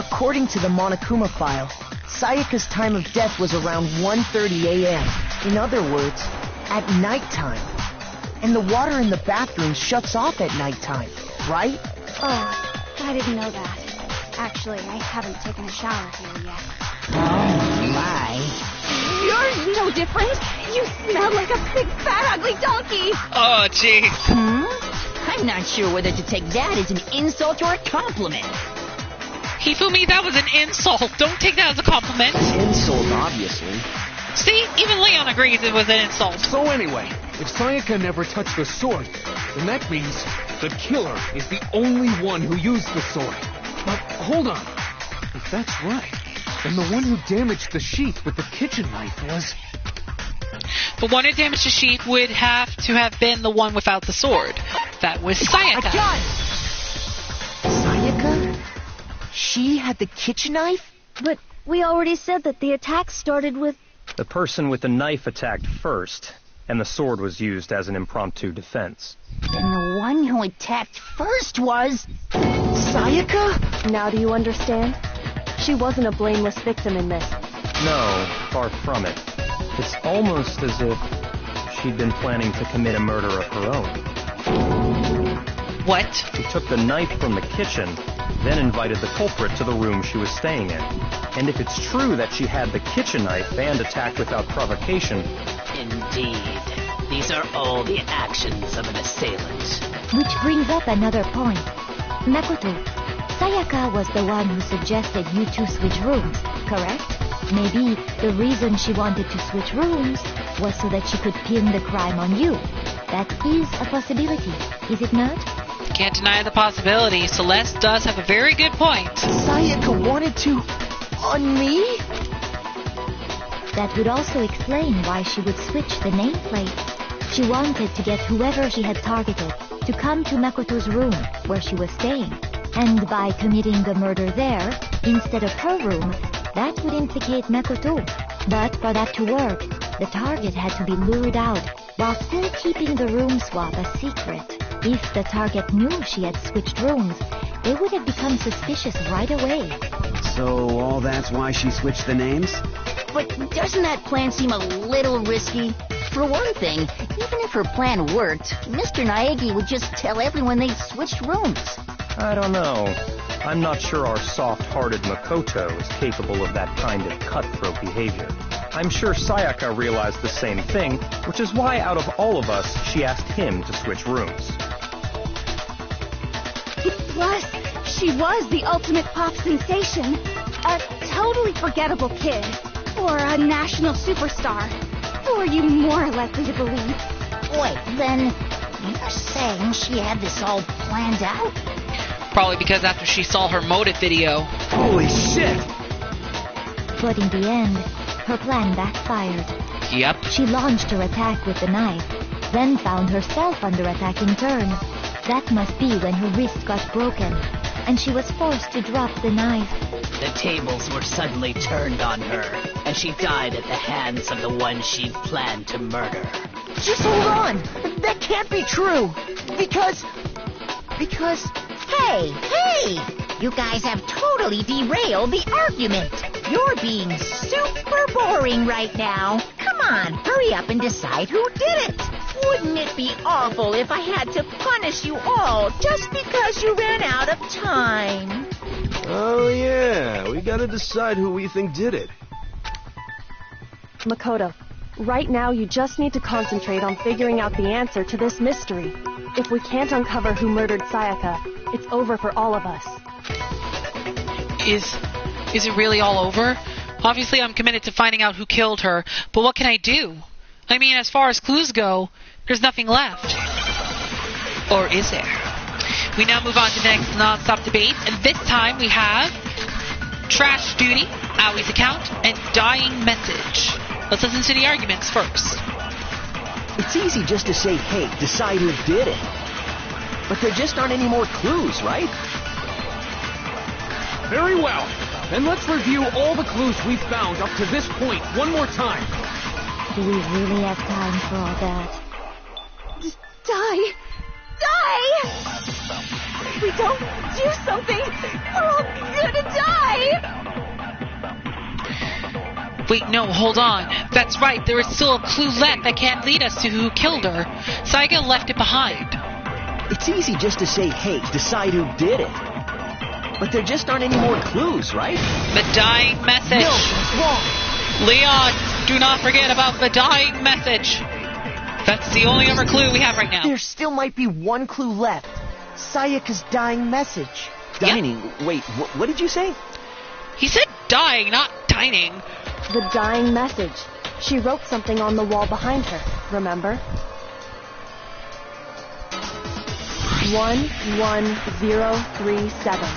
According to the Monokuma file, Sayaka's time of death was around 1:30 a.m. In other words, at nighttime. And the water in the bathroom shuts off at nighttime, right? Oh, I didn't know that. Actually, I haven't taken a shower here yet. Oh, my. You're no different. You smell like a big, fat, ugly donkey. Oh, jeez. I'm not sure whether to take that as an insult or a compliment. Hifumi, that was an insult. Don't take that as a compliment. Insult, obviously. See, even Leon agrees it was an insult. So anyway, if Sayaka never touched the sword, then that means the killer is the only one who used the sword. But hold on. If that's right, then the one who damaged the sheath with the kitchen knife was... The one who damaged the sheath would have to have been the one without the sword. That was Sayaka. I got it! Sayaka? She had the kitchen knife? But we already said that the attack started with... The person with the knife attacked first, and the sword was used as an impromptu defense. And the one who attacked first was... Sayaka? Now do you understand? She wasn't a blameless victim in this. No, far from it. It's almost as if she'd been planning to commit a murder of her own. What? She took the knife from the kitchen, then invited the culprit to the room she was staying in. And if it's true that she had the kitchen knife and attacked without provocation... Indeed. These are all the actions of an assailant. Which brings up another point. Makoto, Sayaka was the one who suggested you two switch rooms, correct? Maybe the reason she wanted to switch rooms was so that she could pin the crime on you. That is a possibility, is it not? Can't deny the possibility. Celeste does have a very good point. Sayaka wanted to... on me? That would also explain why she would switch the nameplate. She wanted to get whoever she had targeted to come to Makoto's room where she was staying. And by committing the murder there, instead of her room, that would implicate Makoto. But for that to work, the target had to be lured out while still keeping the room swap a secret. If the target knew she had switched rooms, they would have become suspicious right away. So all that's why she switched the names? But doesn't that plan seem a little risky? For one thing, even if her plan worked, Mr. Naegi would just tell everyone they switched rooms. I don't know. I'm not sure our soft-hearted Makoto is capable of that kind of cutthroat behavior. I'm sure Sayaka realized the same thing, which is why out of all of us, she asked him to switch rooms. Plus, she was the ultimate pop sensation. A totally forgettable kid. Or a national superstar. Who are you more likely to believe? Wait, then you're saying she had this all planned out? Probably because after she saw her motive video. Holy shit! But in the end, her plan backfired. Yep. She launched her attack with the knife, then found herself under attack in turn. That must be when her wrist got broken, and she was forced to drop the knife. The tables were suddenly turned on her, and she died at the hands of the one she'd planned to murder. Just hold on! That can't be true! Because... Hey! You guys have totally derailed the argument. You're being super boring right now. Come on, hurry up and decide who did it. Wouldn't it be awful if I had to punish you all just because you ran out of time? Oh yeah, we gotta decide who we think did it. Makoto, right now you just need to concentrate on figuring out the answer to this mystery. If we can't uncover who murdered Sayaka, it's over for all of us. Is it really all over? Obviously, I'm committed to finding out who killed her, but what can I do? I mean, as far as clues go, there's nothing left. Or is there? We now move on to the next non-stop debate, and this time we have Trash Duty, Aui's account, and Dying Message. Let's listen to the arguments first. It's easy just to say, hey, decide who did it. But there just aren't any more clues, right? Very well. Then let's review all the clues we've found up to this point one more time. Do we really have time for all that? Die! If we don't do something, we're all gonna die! Wait, no, hold on. That's right, there is still a clue left that can't lead us to who killed her. Sayaka left it behind. It's easy just to say, hey, decide who did it. But there just aren't any more clues, right? The dying message. No, that's wrong. Leon, do not forget about the dying message. That's the only other clue we have right now. There still might be one clue left. Sayaka's dying message. Dining? Yep. Wait, what did you say? He said dying, not dining. The dying message. She wrote something on the wall behind her, remember? 11037.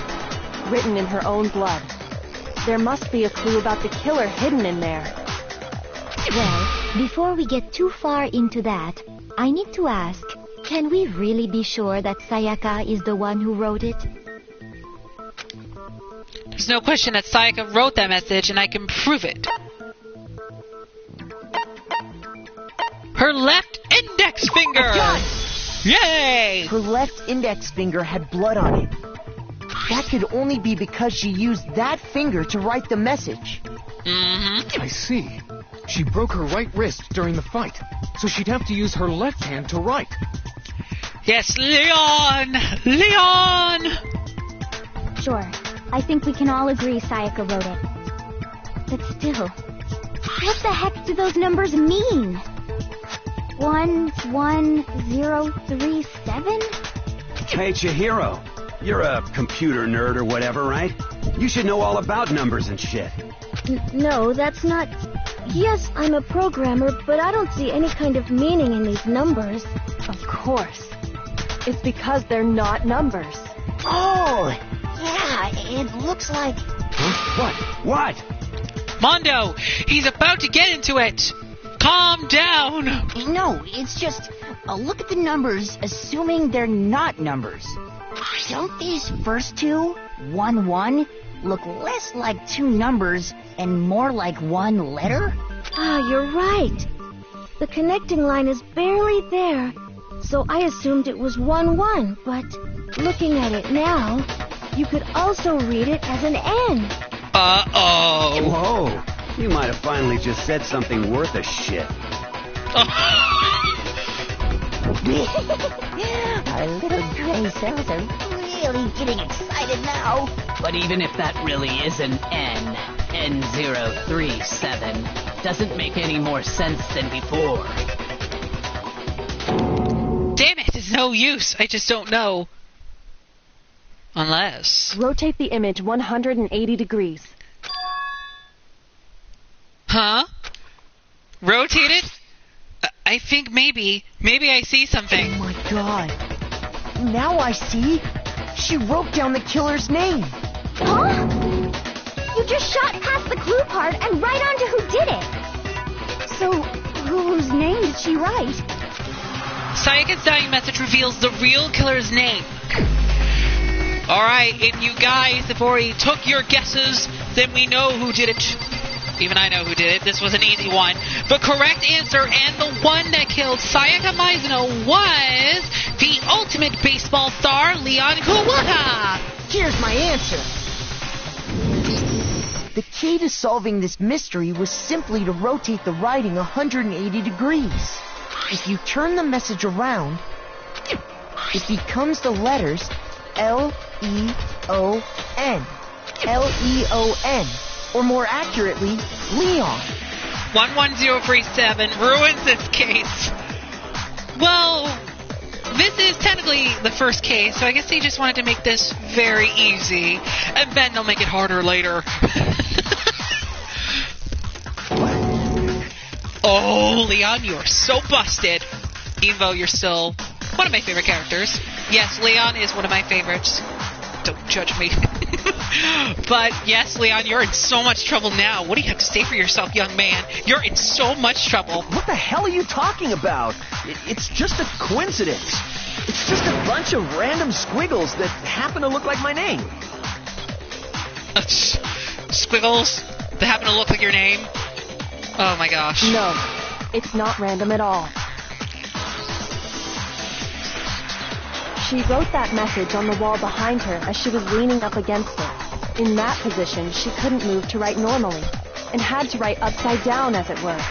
Written in her own blood. There must be a clue about the killer hidden in there. Well, before we get too far into that, I need to ask, can we really be sure that Sayaka is the one who wrote it? There's no question that Sayaka wrote that message, and I can prove it. Her left index finger! Yay! Her left index finger had blood on it. That could only be because she used that finger to write the message. Mm-hmm. I see. She broke her right wrist during the fight, so she'd have to use her left hand to write. Yes, Leon! Leon! Sure. I think we can all agree Sayaka wrote it. But still, what the heck do those numbers mean? 11037? Hey, Chihiro. You're a computer nerd or whatever, right? You should know all about numbers and shit. No, that's not... Yes, I'm a programmer, but I don't see any kind of meaning in these numbers. Of course. It's because they're not numbers. Oh, yeah, it looks like... Huh? What? Mondo, he's about to get into it. Calm down. No, it's just... look at the numbers, assuming they're not numbers. Don't these first two, 1-1, look less like two numbers and more like one letter? Ah, you're right. The connecting line is barely there, so I assumed it was 1-1, but looking at it now, you could also read it as an N. Uh-oh. Whoa, you might have finally just said something worth a shit. Our little gray cells are really getting excited now. But even if that really is an N, N037, doesn't make any more sense than before. Damn it, it's no use. I just don't know. Unless... Rotate the image 180 degrees. Huh? Rotate it? I think maybe I see something. Oh my god. Now I see. She wrote down the killer's name. Huh? You just shot past the clue part and right onto who did it. So, whose name did she write? Sayaka's dying message reveals the real killer's name. Alright, if you guys have already took your guesses, then we know who did it. Even I know who did it. This was an easy one. The correct answer and the one that killed Sayaka Mizuno was the ultimate baseball star, Leon Kawata. Here's my answer. The key to solving this mystery was simply to rotate the writing 180 degrees. If you turn the message around, it becomes the letters L-E-O-N. L-E-O-N. Or more accurately, Leon. 11037 ruins this case. Well, this is technically the first case, so I guess they just wanted to make this very easy. And then they'll make it harder later. Oh, Leon, you are so busted. Even though you're still one of my favorite characters. Yes, Leon is one of my favorites. Don't judge me. But yes, Leon, you're in so much trouble now. What do you have to say for yourself, young man? You're in so much trouble. What the hell are you talking about? It's just a coincidence. It's just a bunch of random squiggles that happen to look like my name. Squiggles that happen to look like your name? Oh my gosh. No, it's not random at all. She wrote that message on the wall behind her as she was leaning up against it. In that position, she couldn't move to write normally, and had to write upside down, as it were.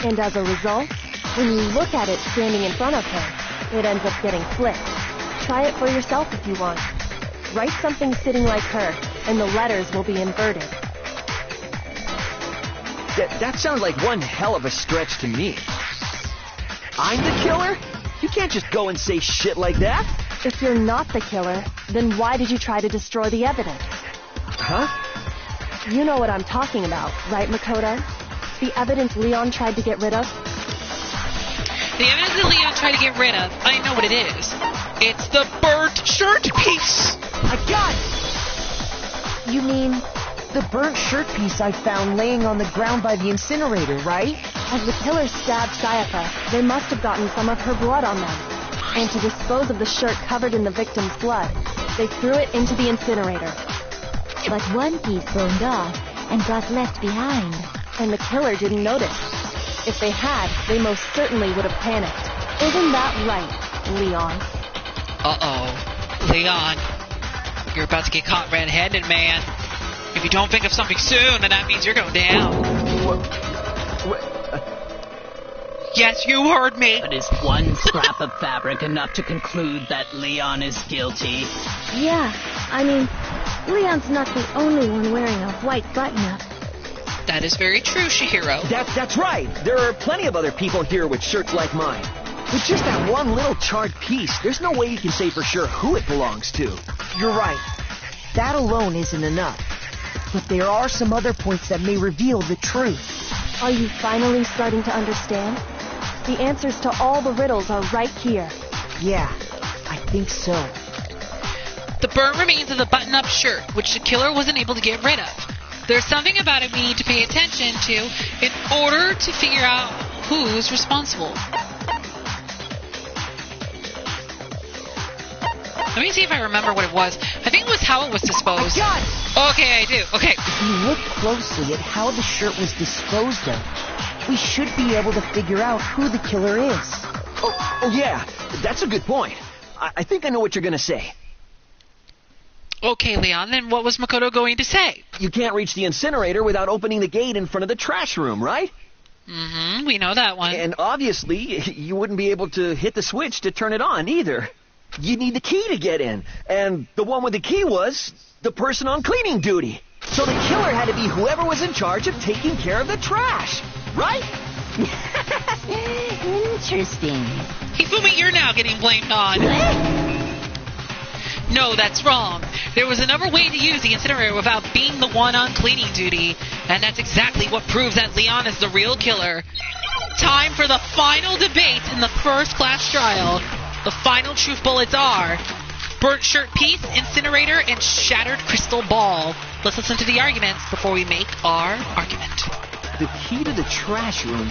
And as a result, when you look at it standing in front of her, it ends up getting flipped. Try it for yourself if you want. Write something sitting like her, and the letters will be inverted. That sounds like one hell of a stretch to me. I'm the killer? You can't just go and say shit like that. If you're not the killer, then why did you try to destroy the evidence? Huh? You know what I'm talking about, right, Makoto? The evidence Leon tried to get rid of? The evidence that Leon tried to get rid of, I know what it is. It's the burnt shirt piece! I got it! You mean the burnt shirt piece I found laying on the ground by the incinerator, right? As the killer stabbed Sayaka, they must have gotten some of her blood on them. And to dispose of the shirt covered in the victim's blood, they threw it into the incinerator. But one piece burned off and got left behind. And the killer didn't notice. If they had, they most certainly would have panicked. Isn't that right, Leon? Uh-oh. Leon, you're about to get caught red-handed, man. If you don't think of something soon, then that means you're going down. Yes, you heard me. But is one scrap of fabric enough to conclude that Leon is guilty? Yeah, I mean, Leon's not the only one wearing a white button-up. That is very true, Shihiro. That's right. There are plenty of other people here with shirts like mine. With just that one little charred piece, there's no way you can say for sure who it belongs to. You're right. That alone isn't enough. But there are some other points that may reveal the truth. Are you finally starting to understand? The answers to all the riddles are right here. Yeah, I think so. The burnt remains of the button-up shirt, which the killer wasn't able to get rid of. There's something about it we need to pay attention to in order to figure out who's responsible. Let me see if I remember what it was. I think it was how it was disposed. I got it! Okay, I do. Okay. If you look closely at how the shirt was disposed of, we should be able to figure out who the killer is. Oh yeah, that's a good point. I think I know what you're going to say. Okay, Leon, then what was Makoto going to say? You can't reach the incinerator without opening the gate in front of the trash room, right? Mm-hmm, we know that one. And obviously, you wouldn't be able to hit the switch to turn it on either. You need the key to get in. And the one with the key was the person on cleaning duty. So the killer had to be whoever was in charge of taking care of the trash, right? Interesting. Hifumi, you're now getting blamed on. No, that's wrong. There was another way to use the incinerator without being the one on cleaning duty. And that's exactly what proves that Leon is the real killer. Time for the final debate in the first class trial. The final truth bullets are burnt shirt piece, incinerator, and shattered crystal ball. Let's listen to the arguments before we make our argument. The key to the trash room.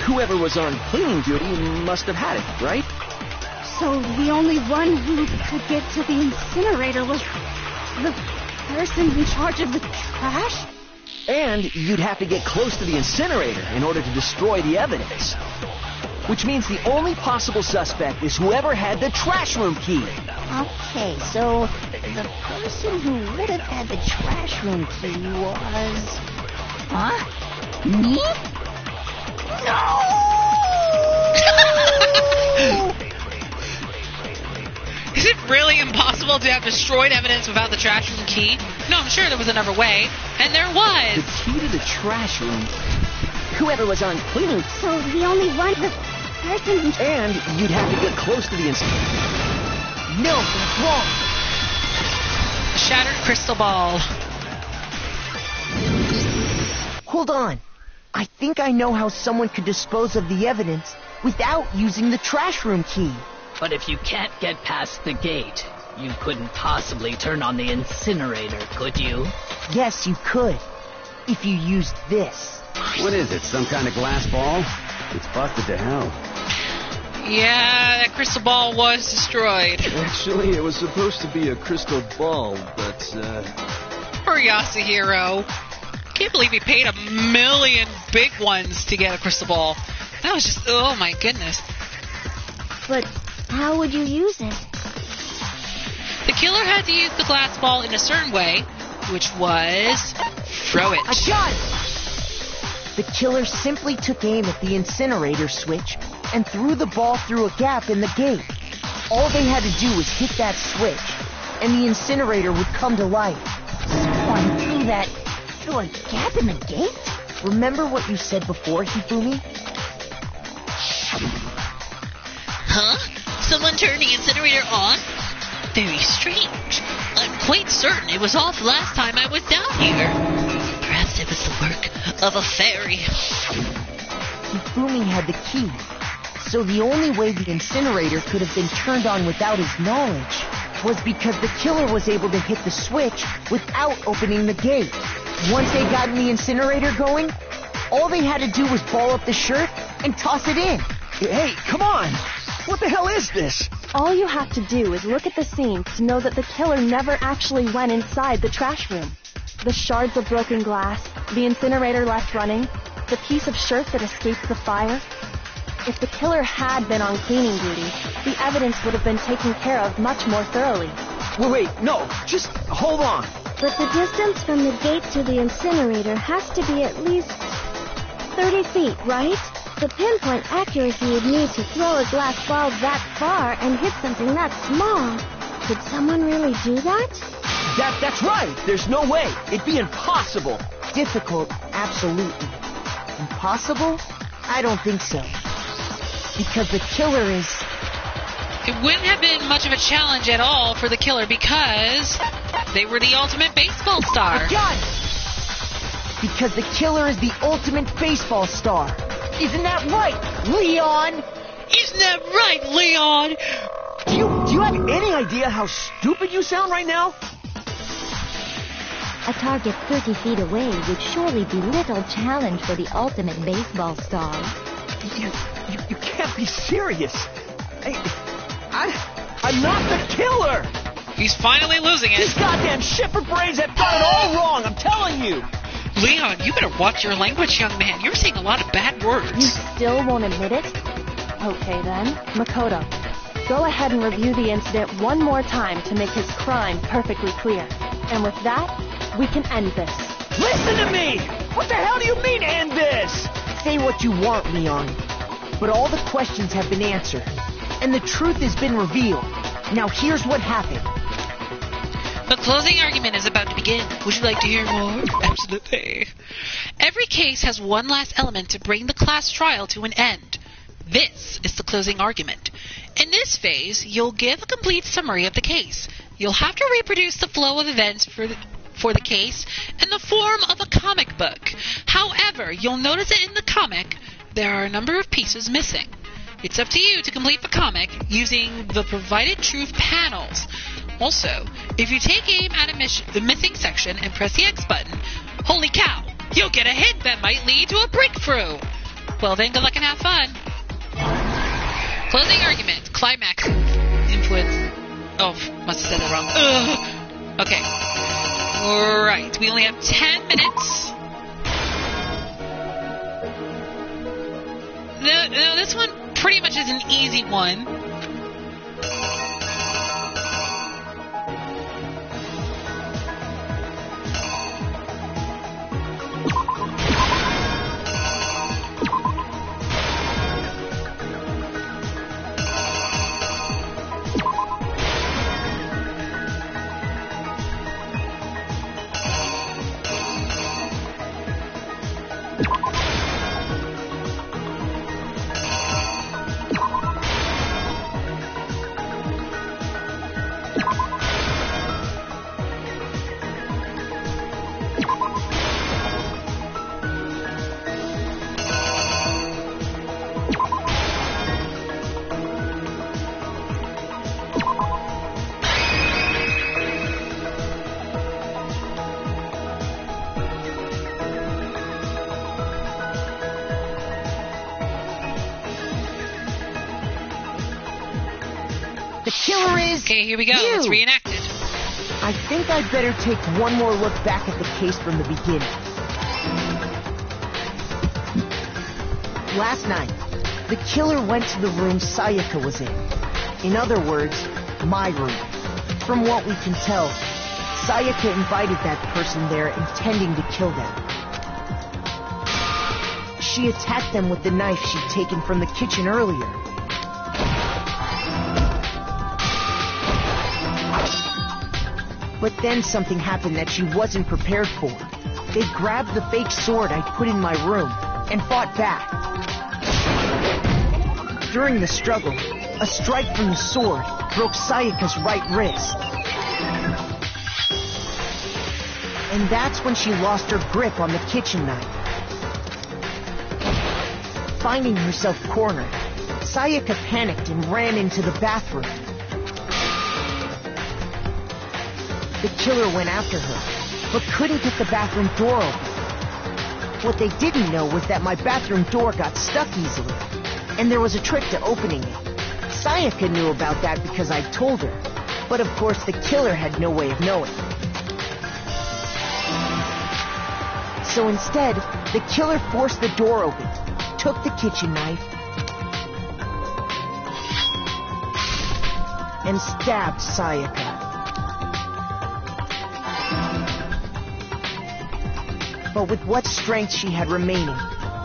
Whoever was on cleaning duty must have had it, right? So the only one who could get to the incinerator was the person in charge of the trash? And you'd have to get close to the incinerator in order to destroy the evidence. which means the only possible suspect is whoever had the trash room key. Okay, so the person who would have had the trash room key was... Huh? Me? No! Is it really impossible to have destroyed evidence without the trash room key? No, I'm sure there was another way. And there was! The key to the trash room... Whoever was on cleaning... So the only one the person... And you'd have to get close to the incinerator. No, that's wrong! A shattered crystal ball. Hold on. I think I know how someone could dispose of the evidence without using the trash room key. But if you can't get past the gate, you couldn't possibly turn on the incinerator, could you? Yes, you could. If you used this. What is it, some kind of glass ball? It's busted to hell. Yeah, that crystal ball was destroyed. Actually, it was supposed to be a crystal ball, but, Poor Yasuhiro. Can't believe he paid 1 million big ones to get a crystal ball. That was just, oh my goodness. But how would you use it? The killer had to use the glass ball in a certain way, which was throw it. I got it! The killer simply took aim at the incinerator switch and threw the ball through a gap in the gate. All they had to do was hit that switch, and the incinerator would come to life. Someone threw that through a gap in the gate? Remember what you said before, Hifumi? Huh? Someone turned the incinerator on? Very strange. I'm quite certain it was off last time I was down here. Perhaps it was the work of a fairy. Hifumi had the key, so the only way the incinerator could have been turned on without his knowledge was because the killer was able to hit the switch without opening the gate. Once they got the incinerator going, all they had to do was ball up the shirt and toss it in. Hey, come on! What the hell is this? All you have to do is look at the scene to know that the killer never actually went inside the trash room. The shards of broken glass, the incinerator left running, the piece of shirt that escaped the fire. If the killer had been on cleaning duty, the evidence would have been taken care of much more thoroughly. Wait, no, just hold on. But the distance from the gate to the incinerator has to be at least 30 feet, right? The pinpoint accuracy you'd need to throw a glass ball that far and hit something that small. Could someone really do that? That's right. There's no way. It'd be impossible. Difficult, absolutely. Impossible? I don't think so. Because the killer is... It wouldn't have been much of a challenge at all for the killer because they were the ultimate baseball star. God! Because the killer is the ultimate baseball star. Isn't that right, Leon? Isn't that right, Leon? Do you have any idea how stupid you sound right now? A target 30 feet away would surely be little challenge for the ultimate baseball star. You can't be serious. I'm not the killer. He's finally losing it. These goddamn shipper brains have got it all wrong, I'm telling you. Leon, you better watch your language, young man. You're saying a lot of bad words. You still won't admit it? Okay then, Makoto. Go ahead and review the incident one more time to make his crime perfectly clear. And with that, we can end this. Listen to me! What the hell do you mean, end this? Say what you want, Leon. But all the questions have been answered. And the truth has been revealed. Now here's what happened. The closing argument is about to begin. Would you like to hear more? Absolutely. Every case has one last element to bring the class trial to an end. This is the closing argument. In this phase, you'll give a complete summary of the case. You'll have to reproduce the flow of events for the case in the form of a comic book. However, you'll notice that in the comic, there are a number of pieces missing. It's up to you to complete the comic using the provided truth panels. Also, if you take aim at the missing section and press the X button, holy cow, you'll get a hint that might lead to a breakthrough. Well then, good luck and have fun. Closing argument, climax, influence. Oh, must have said it wrong. Ugh. Okay. Alright, we only have 10 minutes. No, this one pretty much is an easy one. The killer is... Okay, here we go. you. Let's reenact it. I think I'd better take one more look back at the case from the beginning. Last night, the killer went to the room Sayaka was in. In other words, my room. From what we can tell, Sayaka invited that person there intending to kill them. She attacked them with the knife she'd taken from the kitchen earlier. But then something happened that she wasn't prepared for. They grabbed the fake sword I'd put in my room and fought back. During the struggle, a strike from the sword broke Sayaka's right wrist. And that's when she lost her grip on the kitchen knife. Finding herself cornered, Sayaka panicked and ran into the bathroom. The killer went after her, but couldn't get the bathroom door open. What they didn't know was that my bathroom door got stuck easily, and there was a trick to opening it. Sayaka knew about that because I told her, but of course the killer had no way of knowing. So instead, the killer forced the door open, took the kitchen knife, and stabbed Sayaka. But with what strength she had remaining,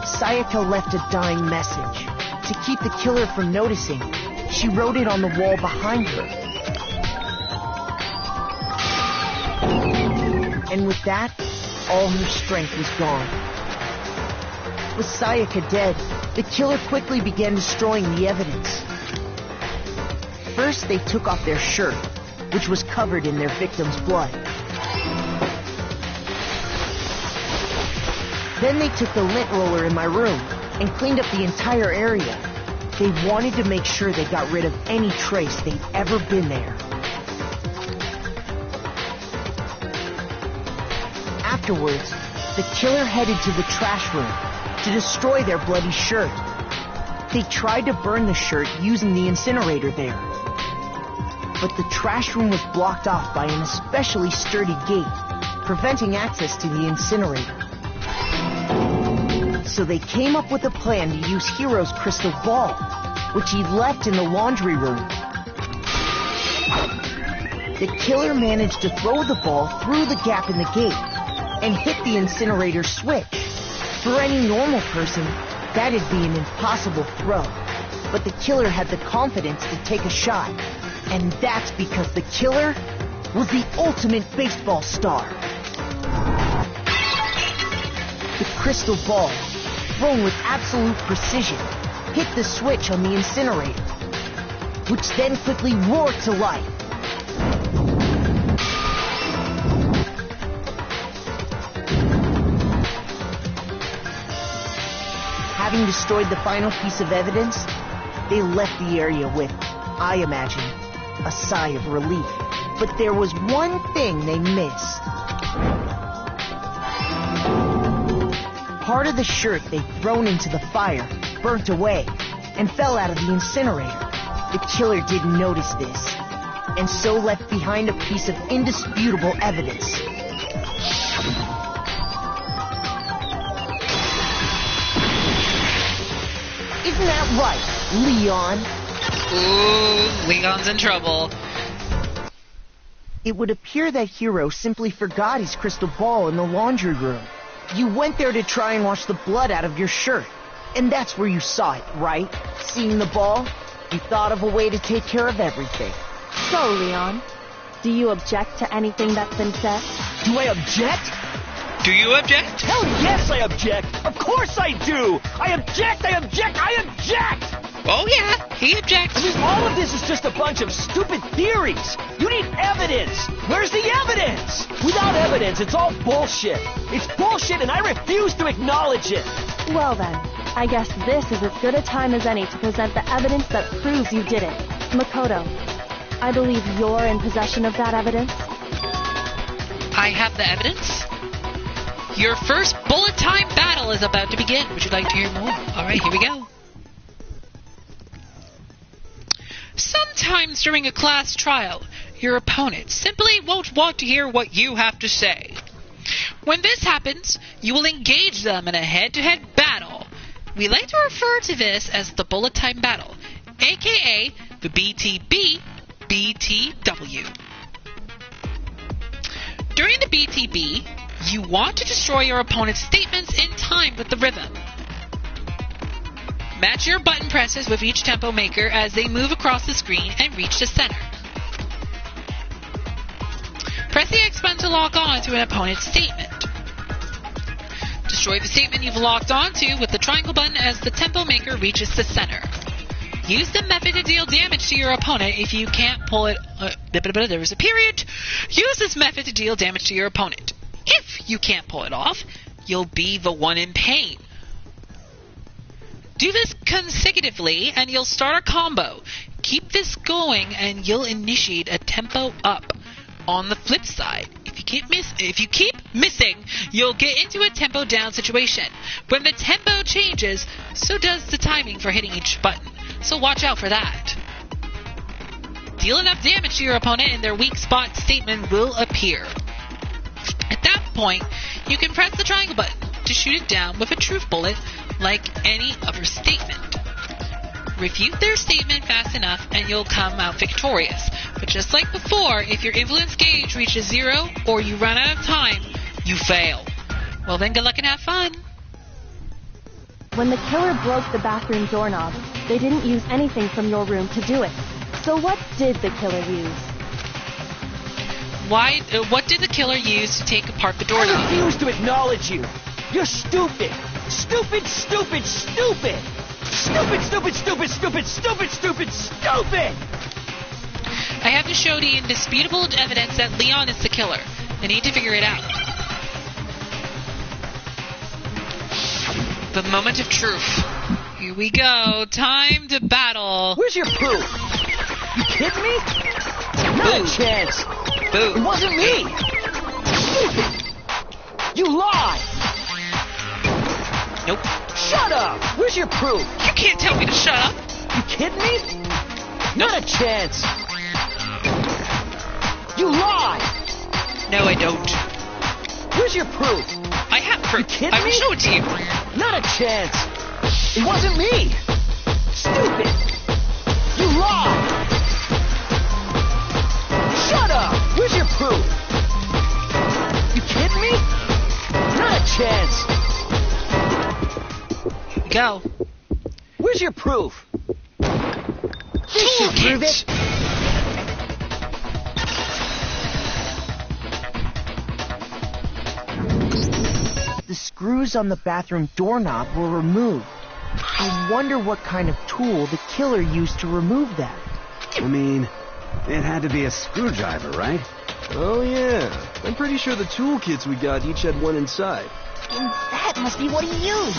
Sayaka left a dying message. To keep the killer from noticing, she wrote it on the wall behind her. And with that, all her strength was gone. With Sayaka dead, the killer quickly began destroying the evidence. First, they took off their shirt, which was covered in their victim's blood. Then they took the lint roller in my room and cleaned up the entire area. They wanted to make sure they got rid of any trace they'd ever been there. Afterwards, the killer headed to the trash room to destroy their bloody shirt. They tried to burn the shirt using the incinerator there. But the trash room was blocked off by an especially sturdy gate, preventing access to the incinerator. So they came up with a plan to use Hiro's crystal ball, which he'd left in the laundry room. The killer managed to throw the ball through the gap in the gate and hit the incinerator switch. For any normal person, that'd be an impossible throw. But the killer had the confidence to take a shot. And that's because the killer was the ultimate baseball star. The crystal ball, thrown with absolute precision, hit the switch on the incinerator, which then quickly roared to life. Having destroyed the final piece of evidence, they left the area with, I imagine, a sigh of relief. But there was one thing they missed. Part of the shirt they'd thrown into the fire burnt away and fell out of the incinerator. The killer didn't notice this, and so left behind a piece of indisputable evidence. Isn't that right? Leon. Ooh, Leon's in trouble. It would appear that Hero simply forgot his crystal ball in the laundry room. You went there to try and wash the blood out of your shirt. And that's where you saw it, right? Seeing the ball? You thought of a way to take care of everything. So, Leon, do you object to anything that's been said? Do I object? Do you object? Hell yes, I object! Of course I do! I object! I object! I object! Oh yeah, he objects. I mean, all of this is just a bunch of stupid theories. You need evidence. Where's the evidence? Without evidence, it's all bullshit. It's bullshit and I refuse to acknowledge it. Well then, I guess this is as good a time as any to present the evidence that proves you did it. Makoto, I believe you're in possession of that evidence. I have the evidence. Your first bullet time battle is about to begin. Would you like to hear more? Alright, here we go. Sometimes during a class trial, your opponent simply won't want to hear what you have to say. When this happens, you will engage them in a head-to-head battle. We like to refer to this as the bullet time battle, aka the BTB-BTW. During the BTB, you want to destroy your opponent's statements in time with the rhythm. Match your button presses with each tempo maker as they move across the screen and reach the center. Press the X button to lock on to an opponent's statement. Destroy the statement you've locked onto with the triangle button as the tempo maker reaches the center. Use the method to deal damage to your opponent if you can't pull it... there was a period. Use this method to deal damage to your opponent. If you can't pull it off, you'll be the one in pain. Do this consecutively and you'll start a combo. Keep this going and you'll initiate a tempo up. On the flip side, if you keep missing, you'll get into a tempo down situation. When the tempo changes, so does the timing for hitting each button. So watch out for that. Deal enough damage to your opponent and their weak spot statement will appear. At that point, you can press the triangle button to shoot it down with a truth bullet like any other statement. Refute their statement fast enough and you'll come out victorious. But just like before, if your influence gauge reaches 0 or you run out of time, you fail. Well then, good luck and have fun. When the killer broke the bathroom doorknob, they didn't use anything from your room to do it. So what did the killer use? What did the killer use to take apart the doorknob? I refuse to acknowledge you. You're stupid. Stupid, stupid, stupid. Stupid, stupid, stupid, stupid, stupid, stupid, stupid! I have to show the indisputable evidence that Leon is the killer. I need to figure it out. The moment of truth. Here we go. Time to battle. Where's your proof? You kidding me? Not a chance. Boo. It wasn't me. You lie. Nope. Shut up! Where's your proof? You can't tell me to shut up! You kidding me? Not a chance! You lie! No, I don't. Where's your proof? I have proof. You kidding I will me? show it to you. Not a chance! It wasn't me! Stupid! You lie! Shut up! Where's your proof? You kidding me? Not a chance! Go. Where's your proof? This should prove it. The screws on the bathroom doorknob were removed. I wonder what kind of tool the killer used to remove that. I mean, it had to be a screwdriver, right? Oh yeah, I'm pretty sure the toolkits we got each had one inside. And that must be what he used.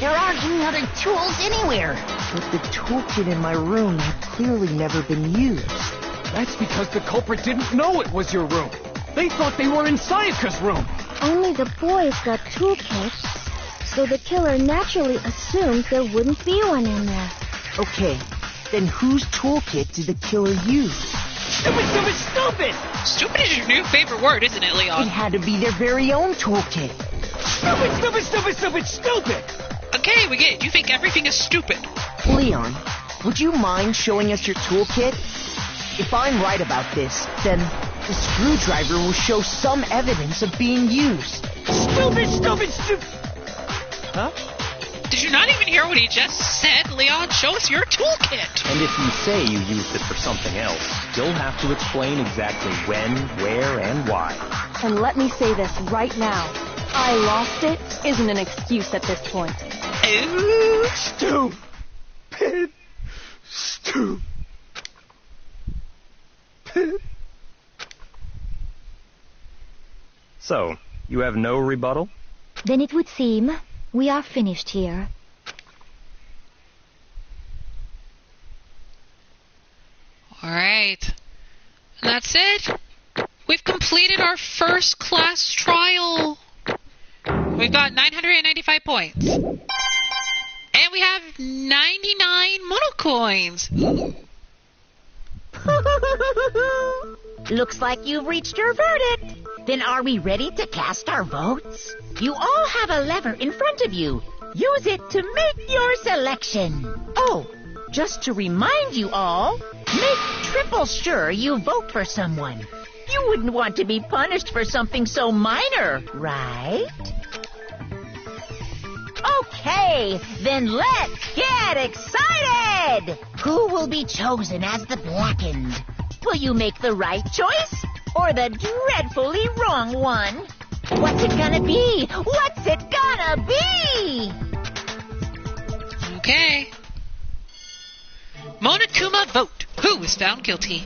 There aren't any other tools anywhere. But the toolkit in my room had clearly never been used. That's because the culprit didn't know it was your room. They thought they were in Sayaka's room. Only the boys got toolkits, so the killer naturally assumed there wouldn't be one in there. Okay, then whose toolkit did the killer use? Stupid, stupid, stupid! Stupid is your new favorite word, isn't it, Leon? It had to be their very own toolkit. Stupid, stupid, stupid, stupid, stupid! Okay, we get it. You think everything is stupid. Leon, would you mind showing us your toolkit? If I'm right about this, then the screwdriver will show some evidence of being used. Stupid! Huh? Did you not even hear what he just said? Leon, show us your toolkit. And if you say you used it for something else, you'll have to explain exactly when, where, and why. And let me say this right now. I lost it isn't an excuse at this point. Ooh. Stupid. So, you have no rebuttal? Then it would seem we are finished here. Alright. And that's it. We've completed our first class trial. We've got 995 points. And we have 99 monocoins. Looks like you've reached your verdict. Then are we ready to cast our votes? You all have a lever in front of you. Use it to make your selection. Oh, just to remind you all, make triple sure you vote for someone. You wouldn't want to be punished for something so minor, right? Okay, then let's get excited! Who will be chosen as the Blackened? Will you make the right choice or the dreadfully wrong one? What's it gonna be? What's it gonna be? Okay. Monokuma vote. Who is found guilty?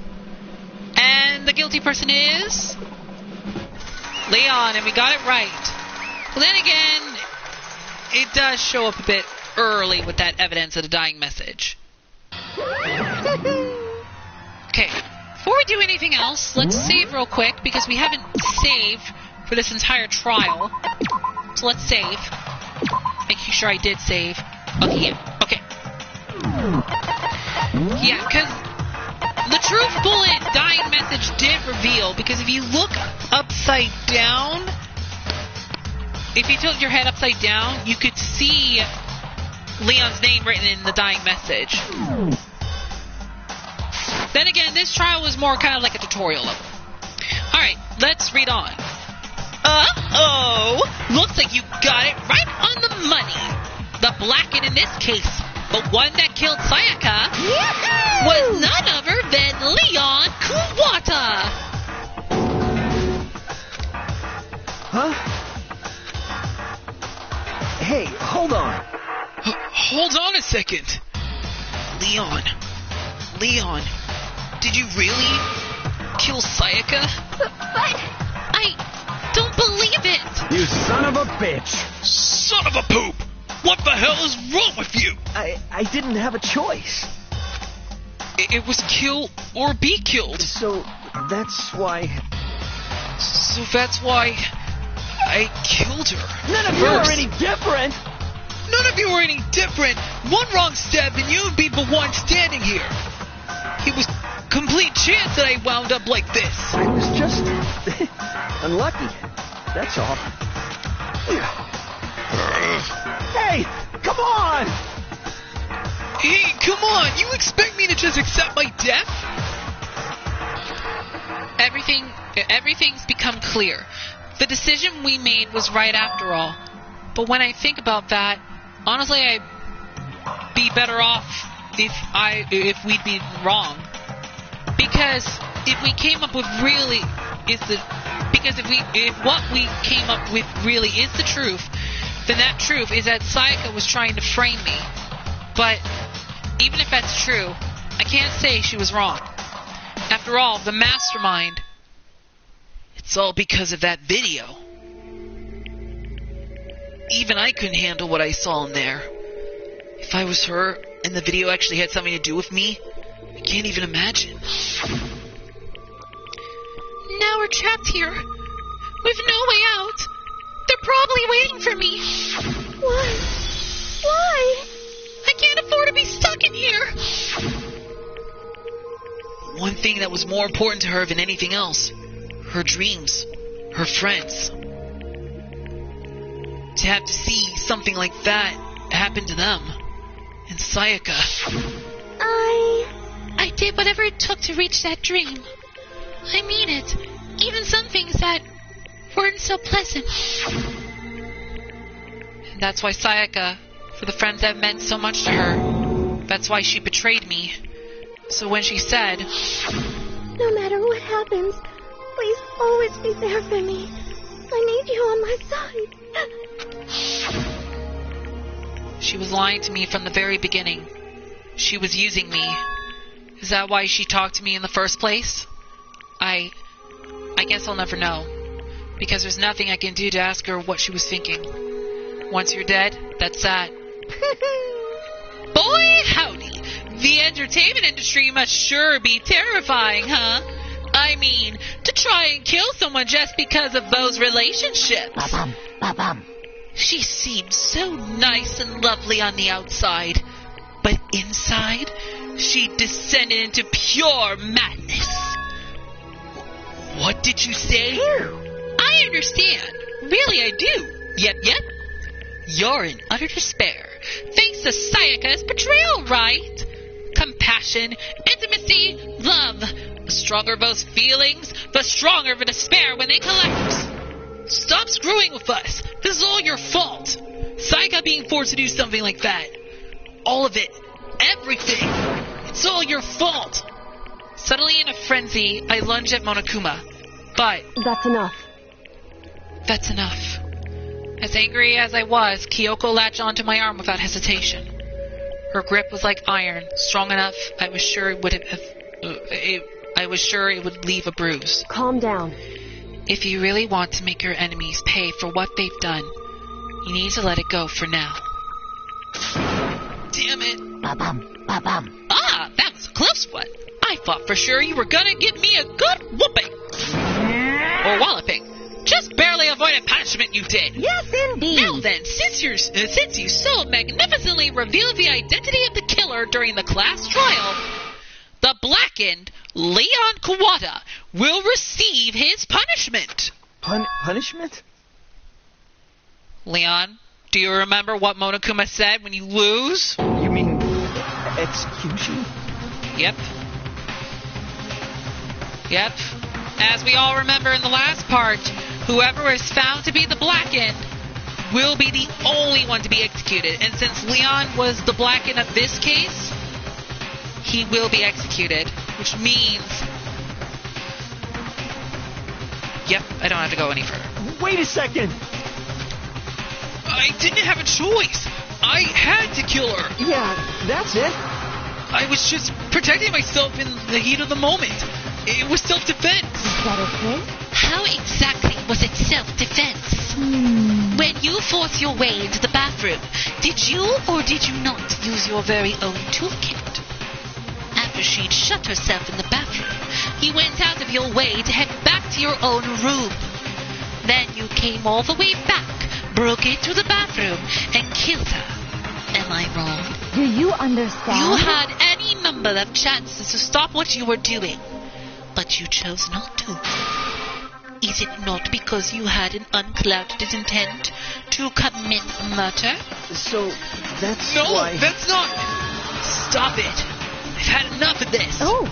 And the guilty person is Leon, and we got it right. Well, then again, it does show up a bit early with that evidence of the dying message. Okay, before we do anything else, let's save real quick because we haven't saved for this entire trial. So let's save. Making sure I did save. Okay, yeah, okay. Yeah, because the truth bullet dying message did reveal, because if you look upside down, if you tilt your head upside down, you could see Leon's name written in the dying message. Then again, this trial was more kind of like a tutorial level. Alright, let's read on. Uh-oh! Looks like you got it right on the money. The Blackened in this case, the one that killed Sayaka, was none other than Leon Kuwata! Huh? Hey, hold on. Hold on a second. Leon, did you really kill Sayaka? But I don't believe it. You son of a bitch. Son of a poop! What the hell is wrong with you? I didn't have a choice. It was kill or be killed. So that's why I killed her. None of you are any different. None of you are any different. One wrong step and you'd be the one standing here. It was complete chance that I wound up like this. I was just unlucky. That's all. Hey, come on! Hey, come on! You expect me to just accept my death? Everything's become clear. The decision we made was right after all. But when I think about that, honestly, I'd be better off if we'd been wrong. Because if we came up with really is the if what we came up with really is the truth, then that truth is that Sayaka was trying to frame me. But even if that's true, I can't say she was wrong. After all, the mastermind, it's all because of that video. Even I couldn't handle what I saw in there. If I was her, and the video actually had something to do with me, I can't even imagine. Now we're trapped here, with no way out. They're probably waiting for me. Why? I can't afford to be stuck in here. One thing that was more important to her than anything else, her dreams, her friends. To have to see something like that happen to them, and Sayaka, I did whatever it took to reach that dream. I mean it. Even some things that weren't so pleasant. And that's why Sayaka, for the friends that meant so much to her, that's why she betrayed me. So when she said, No matter what happens, please always be there for me. I need you on my side. she was lying to me from the very beginning. She was using me. Is that why she talked to me in the first place? I guess I'll never know. Because there's nothing I can do to ask her what she was thinking. Once you're dead, that's that. Boy, howdy. The entertainment industry must sure be terrifying, huh? I mean, to try and kill someone just because of those relationships. Ba-bum, ba-bum. She seemed so nice and lovely on the outside, but inside, she descended into pure madness. What did you say? I understand. Really, I do. Yep. You're in utter despair, thanks to Sayaka's betrayal, right? Compassion, intimacy, love. The stronger those feelings, the stronger the despair when they collect. Stop screwing with us. This is all your fault. Sayaka being forced to do something like that. All of it. Everything. It's all your fault. Suddenly in a frenzy, I lunged at Monokuma. But... That's enough. That's enough. As angry as I was, Kyoko latched onto my arm without hesitation. Her grip was like iron, strong enough I was sure it would leave a bruise. Calm down. If you really want to make your enemies pay for what they've done, you need to let it go for now. Damn it. Ba-bum, ba-bum. Ah, that was a close one. I thought for sure you were gonna give me a good whooping. Or walloping. Just barely avoided punishment, you did. Yes, indeed. Now then, since you so magnificently revealed the identity of the killer during the class trial, the blackened Leon Kawada will receive his punishment. Punishment? Leon, do you remember what Monokuma said when you lose? You mean execution? Yep. As we all remember in the last part, whoever is found to be the blackened will be the only one to be executed. And since Leon was the blackened of this case, he will be executed, which means... Yep, I don't have to go any further. Wait a second! I didn't have a choice. I had to kill her. Yeah, that's it. I was just protecting myself in the heat of the moment. It was self-defense. Is that okay? How exactly was it self-defense? When you forced your way into the bathroom, did you or did you not use your very own toolkit? After she'd shut herself in the bathroom, you went out of your way to head back to your own room. Then you came all the way back, broke into the bathroom, and killed her. Am I wrong? Do you understand? You had any number of chances to stop what you were doing, but you chose not to. Is it not because you had an unclouded intent to commit murder? So, that's why... No, that's not... Stop it. I've had enough of this. Oh,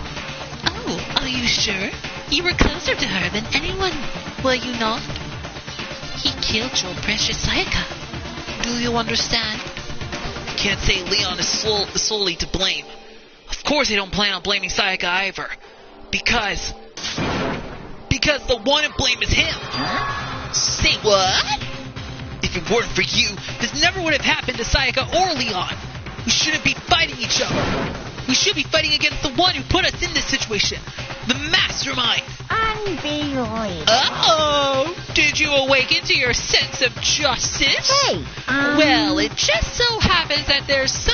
are you sure? You were closer to her than anyone, were you not? He killed your precious Sayaka. Do you understand? Can't say Leon is solely to blame. Of course I don't plan on blaming Sayaka either. Because the one to blame is him. Huh? Say what? If it weren't for you, this never would have happened to Sayaka or Leon. We shouldn't be fighting each other. We should be fighting against the one who put us in this situation. The mastermind. Unbelievable. Uh-oh. Did you awaken to your sense of justice? Hey, Well, it just so happens that there's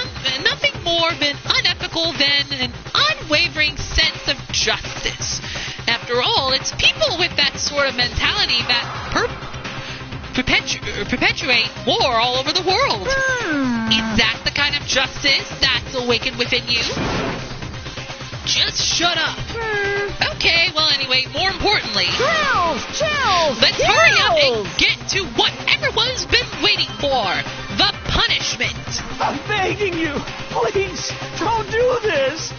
nothing more than unethical than an unwavering sense of justice. After all, it's people with that sort of mentality that perpetuate war all over the world. Is that the kind of justice that's awakened within you? Just shut up. Okay, well anyway, more importantly... Chills! Let's hurry up and get to what everyone's been waiting for. The punishment. I'm begging you, please, don't do this.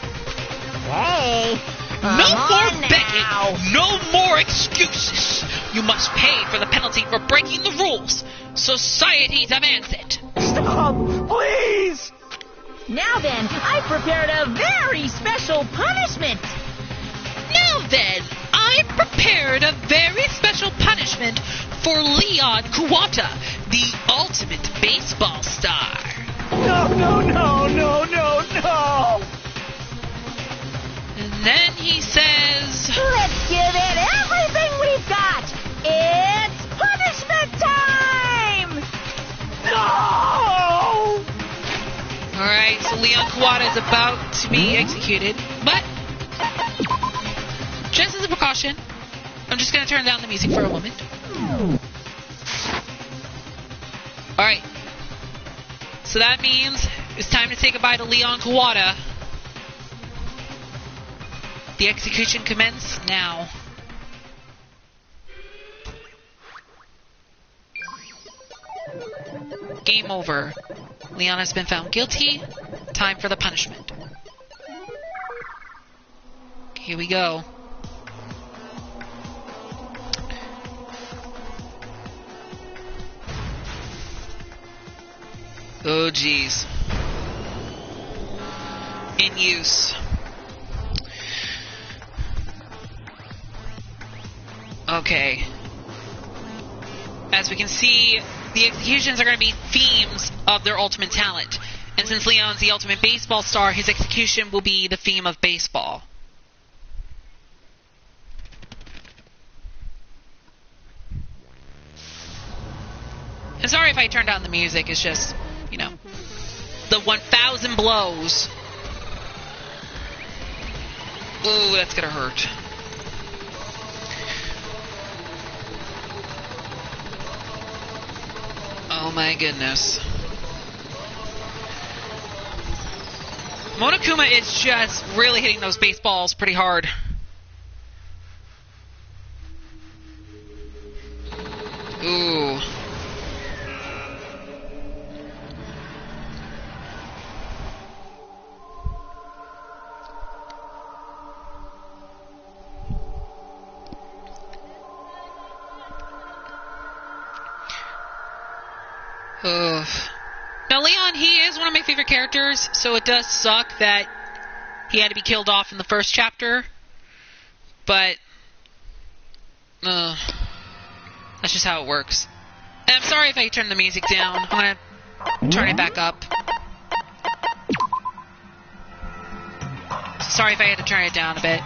Hey, No more on begging, now. no more excuses. You must pay for the penalty for breaking the rules. Society demands it. Stop, please. Now then, I've prepared a very special punishment. Now then, I prepared a very special punishment for Leon Kuwata, the ultimate baseball star. No, no, no, no, no, no. And then he says, Let's give it everything we've got. It's punishment time. No! alright, so Leon Kuwata is about to be executed, but just as a precaution, I'm just going to turn down the music for a moment. Alright, so that means it's time to say goodbye to Leon Kuwata. The execution commences now. Game over. Leon has been found guilty. Time for the punishment. Here we go. Oh, geez. In use. Okay. As we can see, the executions are going to be themes of their ultimate talent. And since Leon's the ultimate baseball star, his execution will be the theme of baseball. And sorry if I turned down the music, it's just, you know, the 1,000 blows. Ooh, that's gonna hurt. Oh my goodness. Monokuma is just really hitting those baseballs pretty hard. Ooh. Now, Leon, he is one of my favorite characters, so it does suck that he had to be killed off in the first chapter. But, that's just how it works. And I'm sorry if I turned the music down. I'm gonna turn it back up. Sorry if I had to turn it down a bit.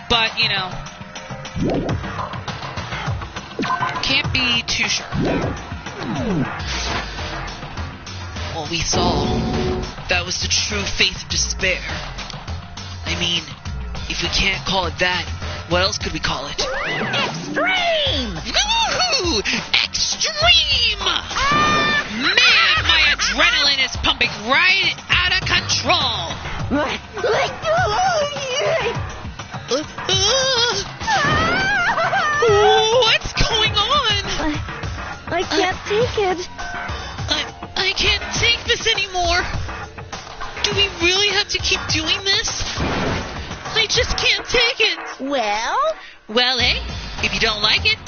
But, you know, can't be too sure. What we saw, that was the true face of despair. I mean, if we can't call it that, what else could we call it? Extreme! Woohoo! Extreme! Man, my adrenaline is pumping right out of control! What's going on? I can't take it. I can't take this anymore. Do we really have to keep doing this? I just can't take it. Well, hey, if you don't like it,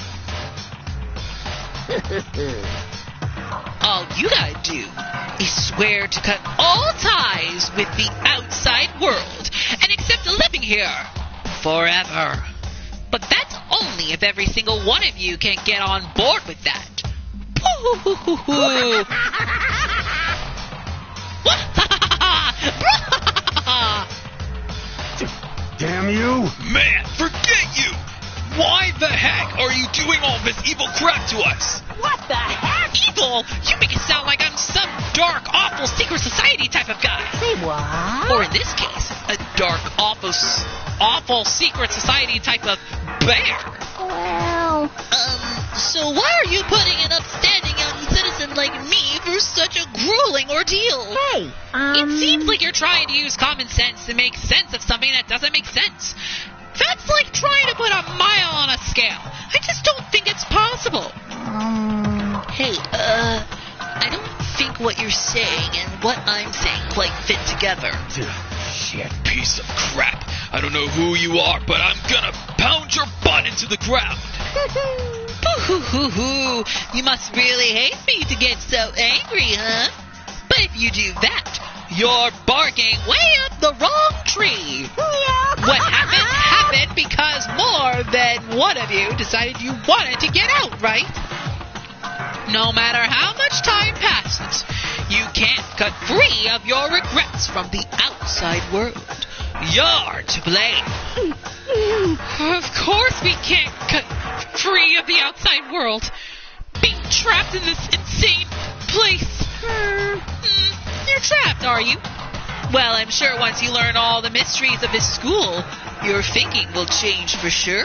all you gotta do is swear to cut all ties with the outside world and accept living here forever. But that's only if every single one of you can get on board with that. Damn you! Man, forget you! Why the heck are you doing all this evil crap to us? what the heck? Evil? You make it sound like I'm some dark, awful secret society type of guy. Say what? Or in this case, a dark, awful secret society type of bear. Well, So why are you putting an upstanding young citizen like me through such a grueling ordeal? hey, It seems like you're trying to use common sense to make sense of something that doesn't make sense. That's like trying to put a mile on a scale. I just don't think it's possible. Hey, I don't think what you're saying and what I'm saying quite fit together. Shit, piece of crap. I don't know who you are, but I'm gonna pound your butt into the ground. Hoo-hoo-hoo-hoo. You must really hate me to get so angry, huh? But if you do that, you're barking way up the wrong tree. What happened because more than one of you decided you wanted to get out, right? No matter how much time passes, you can't cut free of your regrets from the outside world. You're to blame. Of course we can't cut free of the outside world. Being trapped in this insane place. You're trapped, are you? Well, I'm sure once you learn all the mysteries of this school, your thinking will change for sure.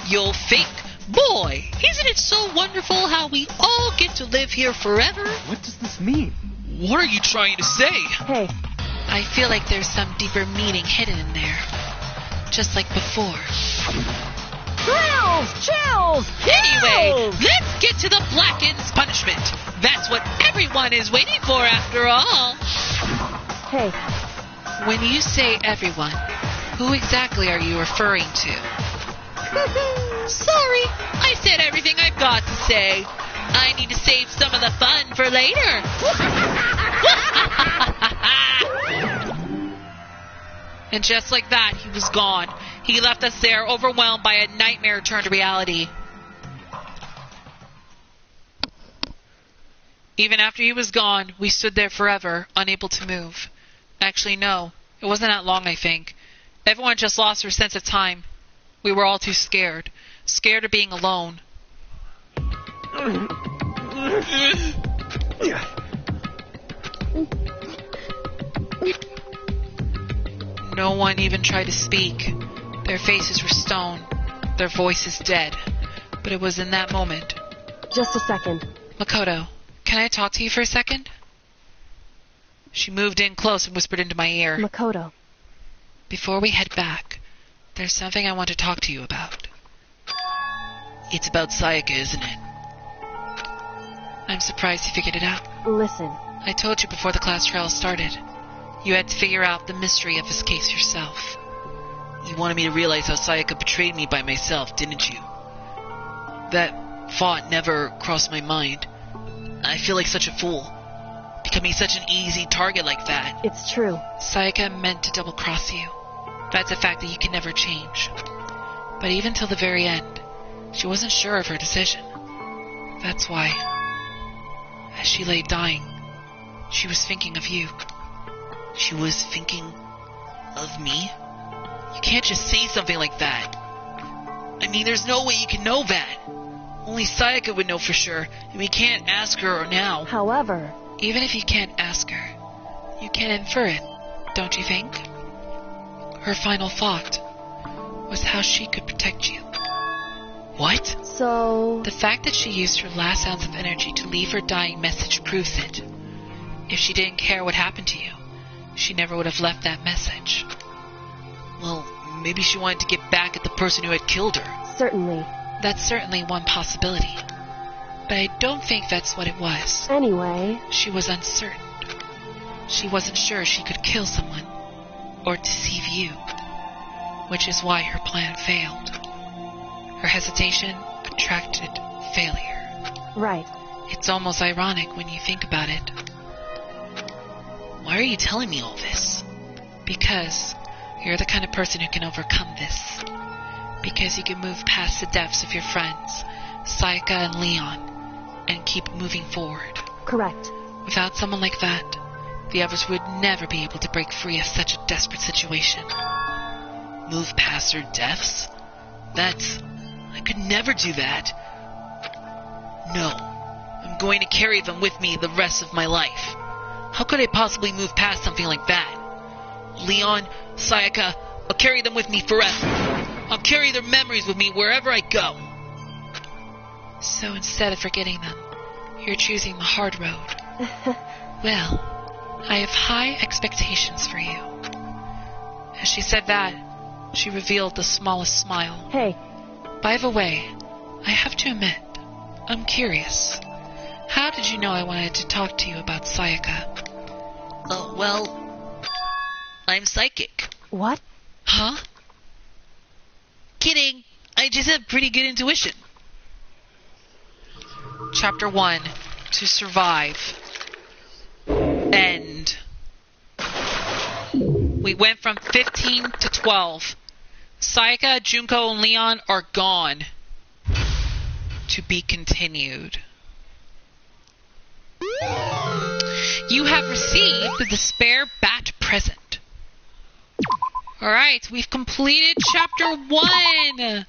You'll think, boy, isn't it so wonderful how we all get to live here forever? What does this mean? What are you trying to say? Hey. I feel like there's some deeper meaning hidden in there. Just like before. Chills! Anyway, let's get to the Blackened's punishment. That's what everyone is waiting for after all. Hey. When you say everyone, who exactly are you referring to? Sorry, I said everything I've got to say. I need to save some of the fun for later. And just like that, he was gone. He left us there overwhelmed by a nightmare turned reality. Even after he was gone, we stood there forever, unable to move. Actually, no. It wasn't that long, I think. Everyone just lost their sense of time. We were all too scared. Scared of being alone. No one even tried to speak. Their faces were stone. Their voices dead. But it was in that moment. Just a second. Makoto, can I talk to you for a second? She moved in close and whispered into my ear. Makoto. Before we head back, there's something I want to talk to you about. It's about Sayaka, isn't it? I'm surprised you figured it out. Listen. I told you before the class trial started. You had to figure out the mystery of this case yourself. You wanted me to realize how Sayaka betrayed me by myself, didn't you? That thought never crossed my mind. I feel like such a fool. Becoming such an easy target like that. It's true. Sayaka meant to double-cross you. That's a fact that you can never change. But even till the very end, she wasn't sure of her decision. That's why, as she lay dying, she was thinking of you. She was thinking of me? You can't just say something like that. I mean, there's no way you can know that. Only Sayaka would know for sure, and we can't ask her now. However, even if you can't ask her, you can infer it, don't you think? Her final thought was how she could protect you. What? So... The fact that she used her last ounce of energy to leave her dying message proves it. If she didn't care what happened to you, she never would have left that message. Well, maybe she wanted to get back at the person who had killed her. Certainly. That's certainly one possibility. But I don't think that's what it was. Anyway... She was uncertain. She wasn't sure she could kill someone, or deceive you. Which is why her plan failed. Her hesitation attracted failure. Right. It's almost ironic when you think about it. Why are you telling me all this? Because you're the kind of person who can overcome this. Because you can move past the deaths of your friends, Sayaka and Leon, and keep moving forward. Correct. Without someone like that, the others would never be able to break free of such a desperate situation. Move past their deaths? I could never do that. No. I'm going to carry them with me the rest of my life. How could I possibly move past something like that? Leon, Sayaka, I'll carry them with me forever. I'll carry their memories with me wherever I go. So instead of forgetting them, you're choosing the hard road. Well, I have high expectations for you. As she said that, she revealed the smallest smile. Hey. By the way, I have to admit, I'm curious. How did you know I wanted to talk to you about Sayaka? Oh, well, I'm psychic. What? Huh? Kidding. I just have pretty good intuition. Chapter 1. To survive. End. We went from 15 to 12. Sayaka, Junko, and Leon are gone. To be continued. You have received the spare bat present. Alright, we've completed chapter 1.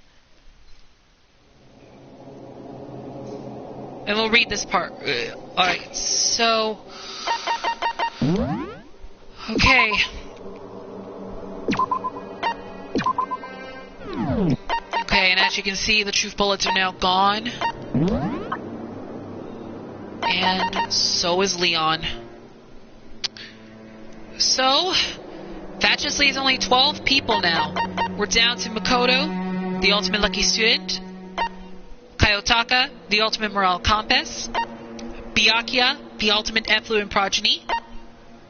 And we'll read this part. Alright, so... Okay. Okay, and as you can see, the truth bullets are now gone. And so is Leon. So, that just leaves only 12 people now. We're down to Makoto, the ultimate lucky student. Kayotaka, the ultimate morale compass. Byakuya, the ultimate effluent progeny.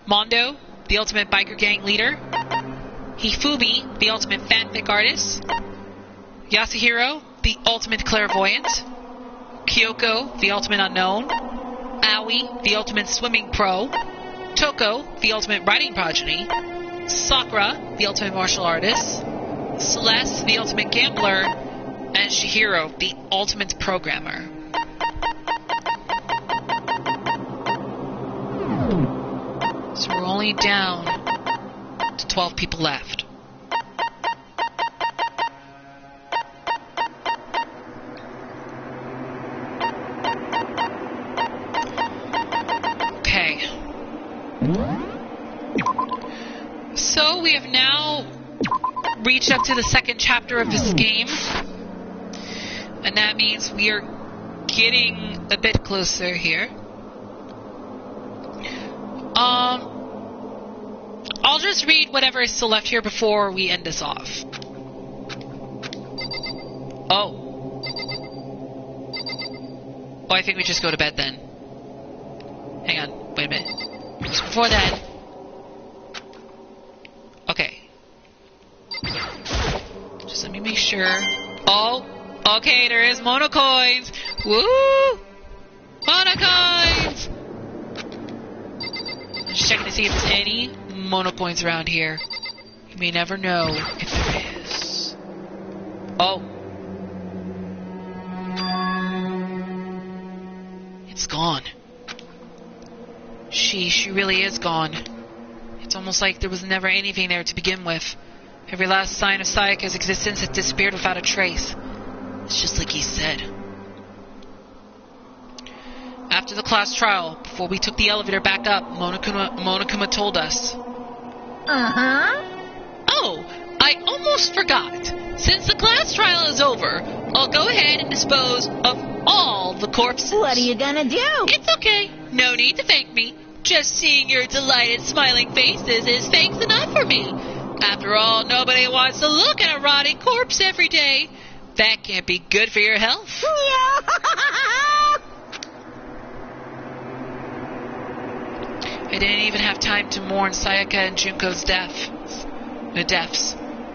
Mondo, the ultimate biker gang leader. Hifumi, the ultimate fanfic artist. Yasuhiro, the ultimate clairvoyant. Kyoko, the ultimate unknown. Aoi, the ultimate swimming pro. Toko, the ultimate writing progeny. Sakura, the ultimate martial artist. Celeste, the ultimate gambler. And Shihiro, the ultimate programmer. So we're only down to 12 people left. Okay. So we have now reached up to the second chapter of this game. And that means we are getting a bit closer here. I'll just read whatever is still left here before we end this off. Oh, I think we just go to bed then. Hang on, wait a minute. Just before that... Okay. Just let me make sure. Oh, okay, there is monocoins! Woo! Monocoins! Just checking to see if there's any monocoins around here. You may never know if there is. Oh. It's gone. She really is gone. It's almost like there was never anything there to begin with. Every last sign of Sayaka's existence has disappeared without a trace. It's just like he said. After the class trial, before we took the elevator back up, Monokuma told us. Uh-huh. Oh, I almost forgot. Since the class trial is over, I'll go ahead and dispose of all the corpses. What are you gonna do? It's okay. No need to thank me. Just seeing your delighted, smiling faces is thanks enough for me. After all, nobody wants to look at a rotting corpse every day. That can't be good for your health. I didn't even have time to mourn Sayaka and Junko's deaths.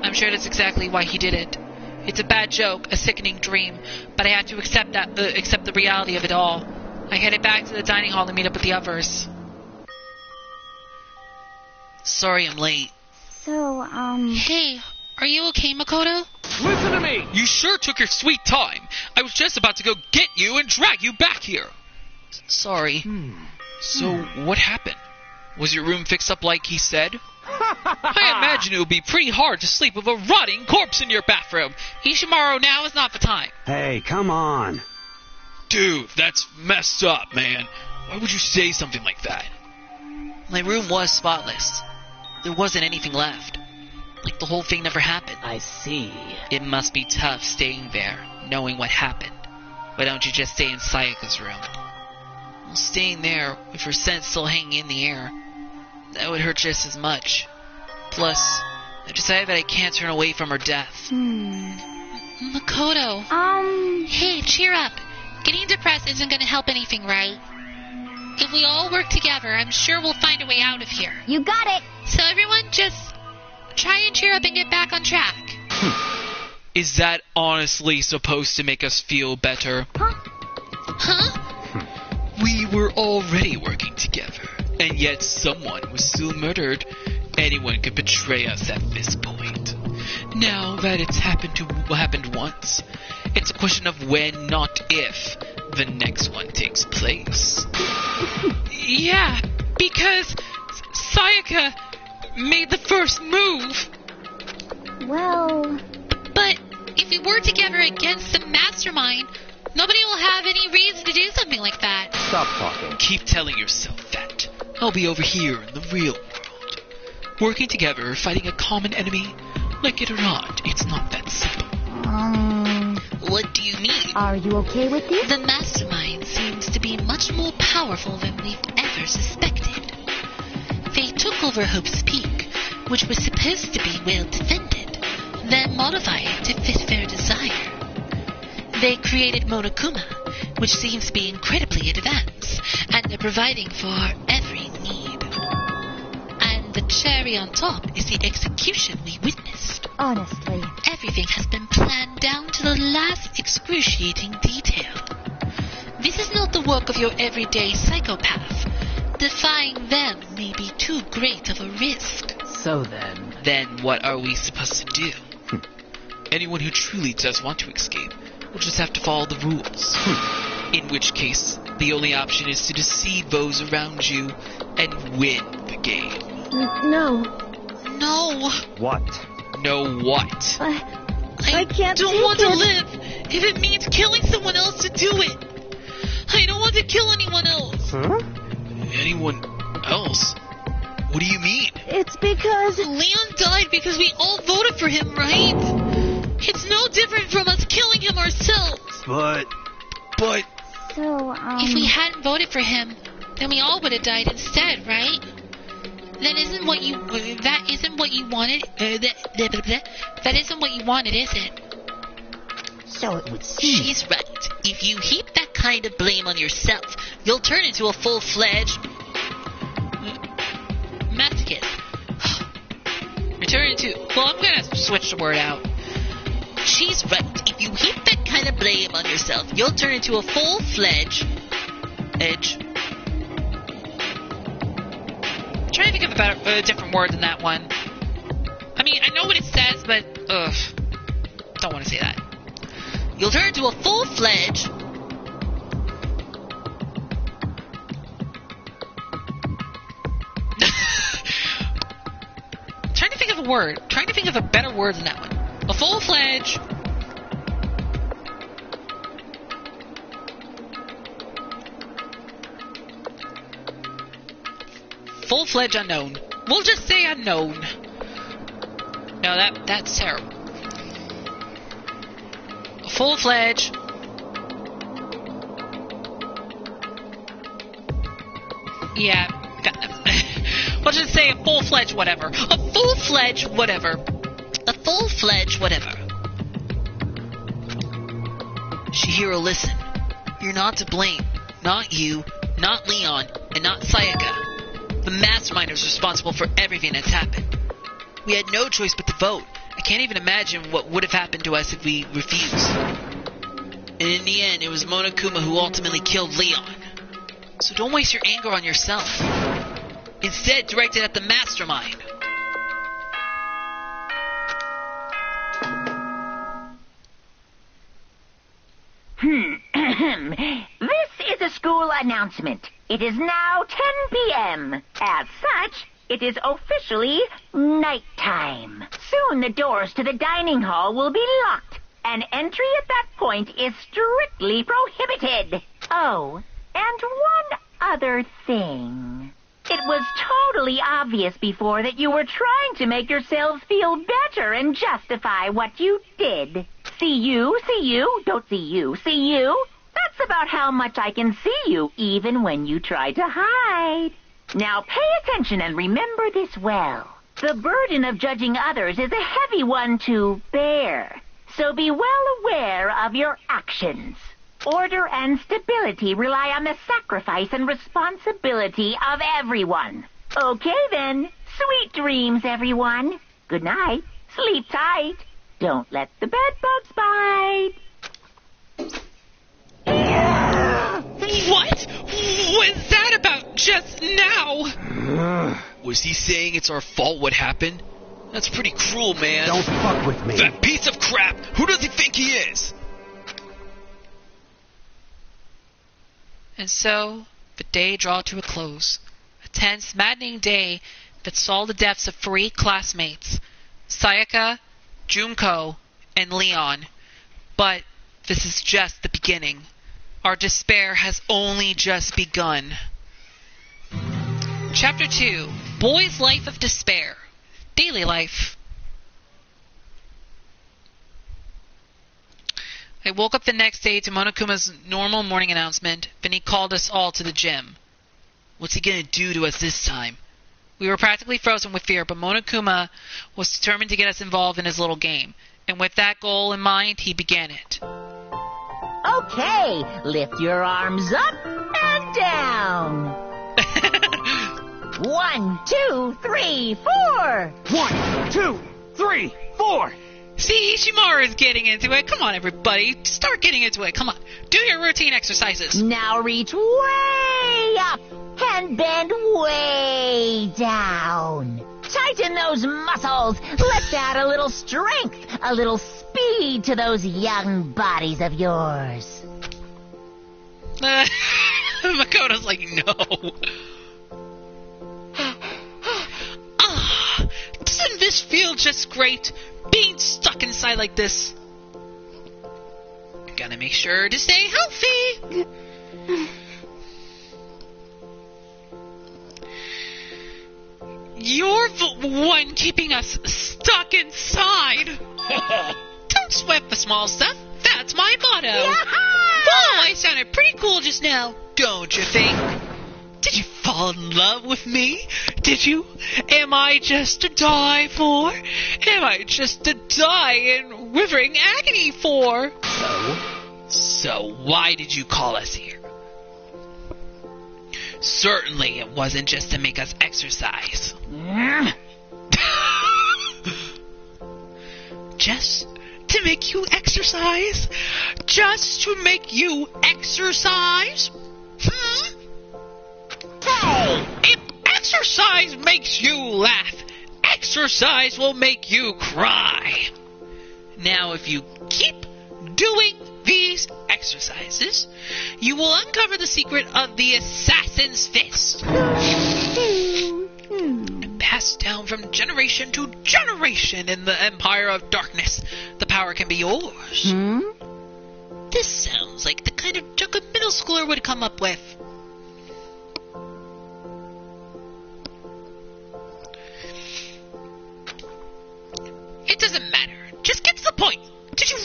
I'm sure that's exactly why he did it. It's a bad joke, a sickening dream, but I had to accept the reality of it all. I headed back to the dining hall to meet up with the others. Sorry I'm late. So, Hey, are you okay, Makoto? Listen to me! You sure took your sweet time. I was just about to go get you and drag you back here. Sorry. So, what happened? Was your room fixed up like he said? I imagine it would be pretty hard to sleep with a rotting corpse in your bathroom. Ishimaru, now is not the time. Hey, come on. Dude, that's messed up, man. Why would you say something like that? My room was spotless. There wasn't anything left. Like the whole thing never happened. I see. It must be tough staying there, knowing what happened. Why don't you just stay in Sayaka's room? Well, staying there, with her scent still hanging in the air, that would hurt just as much. Plus, I've decided that I can't turn away from her death. Makoto. Um... Hey, cheer up. Getting depressed isn't going to help anything, right? If we all work together, I'm sure we'll find a way out of here. You got it. So everyone just try and cheer up and get back on track. Is that honestly supposed to make us feel better? Huh? We were already working together, and yet someone was still murdered. Anyone could betray us at this point. Now that it's happened once, it's a question of when, not if, the next one takes place. Yeah, because Sayaka made the first move. Well... But if we work together against the mastermind, nobody will have any reason to do something like that. Stop talking. Keep telling yourself that. I'll be over here in the real world. Working together, fighting a common enemy, like it or not, it's not that simple. What do you mean? Are you okay with this? The mastermind seems to be much more powerful than we've ever suspected. They took over Hope's Peak, which was supposed to be well defended, then modify it to fit their desire. They created Monokuma, which seems to be incredibly advanced, and they're providing for our every need. And the cherry on top is the execution we witnessed. Honestly. Everything has been planned down to the last excruciating detail. This is not the work of your everyday psychopath. Defying them may be too great of a risk. So then... Then what are we supposed to do? Anyone who truly does want to escape will just have to follow the rules. In which case, the only option is to deceive those around you and win the game. No. No. What? No what? I can't don't want to live if it means killing someone else to do it. I don't want to kill anyone else. Huh? Anyone else? What do you mean? It's because... Leon died because we all voted for him, right? It's no different from us killing him ourselves. But... So, If we hadn't voted for him, then we all would have died instead, right? That isn't what you wanted. That isn't what you wanted, is it? So it would seem. She's right. If you heap that kind of blame on yourself, you'll turn into a full-fledged... masochist. Return into... Well, I'm gonna switch the word out. She's right. If you heap that kind of blame on yourself, you'll turn into a full-fledged... edge. I'm trying to think of a different word than that one. I mean, I know what it says, but... don't want to say that. You'll turn into a full-fledged... Trying to think of a word. Trying to think of a better word than that one. A full-fledged... Full-fledged unknown. We'll just say unknown. No, that's terrible. A full-fledged... Yeah. We'll just say a full-fledged whatever. A full-fledged whatever. A full-fledged whatever. Shihiro, listen. You're not to blame. Not you, not Leon, and not Sayaka. The mastermind is responsible for everything that's happened. We had no choice but to vote. I can't even imagine what would have happened to us if we refused. And in the end, it was Monokuma who ultimately killed Leon. So don't waste your anger on yourself. Instead, direct it at the mastermind. This is a school announcement. It is now 10 p.m. As such, it is officially nighttime. Soon the doors to the dining hall will be locked, and entry at that point is strictly prohibited. Oh, and one other thing. It was totally obvious before that you were trying to make yourselves feel better and justify what you did. See you, don't see you, see you. That's about how much I can see you, even when you try to hide. Now pay attention and remember this well. The burden of judging others is a heavy one to bear, so be well aware of your actions. Order and stability rely on the sacrifice and responsibility of everyone. Okay then. Sweet dreams, everyone. Good night. Sleep tight. Don't let the bedbugs bite. What was that about just now? Was he saying it's our fault what happened? That's pretty cruel, man. Don't fuck with me. That piece of crap! Who does he think he is? And so, the day drew to a close. A tense, maddening day that saw the deaths of 3 classmates, Sayaka, Junko, and Leon. But this is just the beginning. Our despair has only just begun. Chapter 2, Boy's Life of Despair. Daily Life. I woke up the next day to Monokuma's normal morning announcement. Then he called us all to the gym. What's he gonna do to us this time? We were practically frozen with fear, but Monokuma was determined to get us involved in his little game. And with that goal in mind, he began it. Okay, lift your arms up and down. 1, 2, 3, 4. 1, 2, 3, 4. See, Ishimaru's getting into it. Come on, everybody. Start getting into it. Come on. Do your routine exercises. Now reach way up and bend way down. Tighten those muscles. Let's add a little strength, a little speed to those young bodies of yours. Makoto's like, no. Doesn't this feel just great? Being stuck inside like this. Gotta make sure to stay healthy. You're the one keeping us stuck inside. Don't sweat the small stuff. That's my motto. Whoa, I sounded pretty cool just now, don't you think? Did you fall in love with me? Did you? Am I just to die for? Am I just to die in withering agony for? So why did you call us here? Certainly it wasn't just to make us exercise. Just to make you exercise? Just to make you exercise? Hey! If exercise makes you laugh, exercise will make you cry. Now, if you keep doing these exercises, you will uncover the secret of the assassin's fist. Passed down from generation to generation in the Empire of Darkness. The power can be yours. This sounds like the kind of joke a middle schooler would come up with. It doesn't matter. Just get to the point. Did you...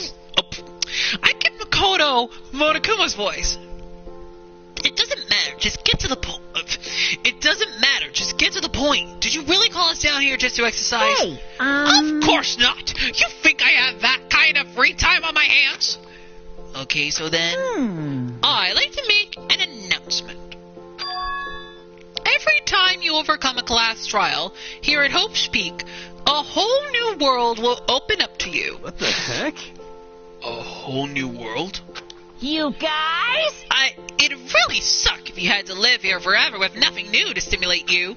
I get Makoto Monokuma's voice. It doesn't matter. Just get to the point. It doesn't matter. Just get to the point. Did you really call us down here just to exercise? Hey, Of course not. You think I have that kind of free time on my hands? Okay, so then... I'd like to make an announcement. Every time you overcome a class trial, here at Hope's Peak, a whole new world will open up to you. What the heck? A whole new world? You guys? It'd really suck if you had to live here forever with nothing new to stimulate you.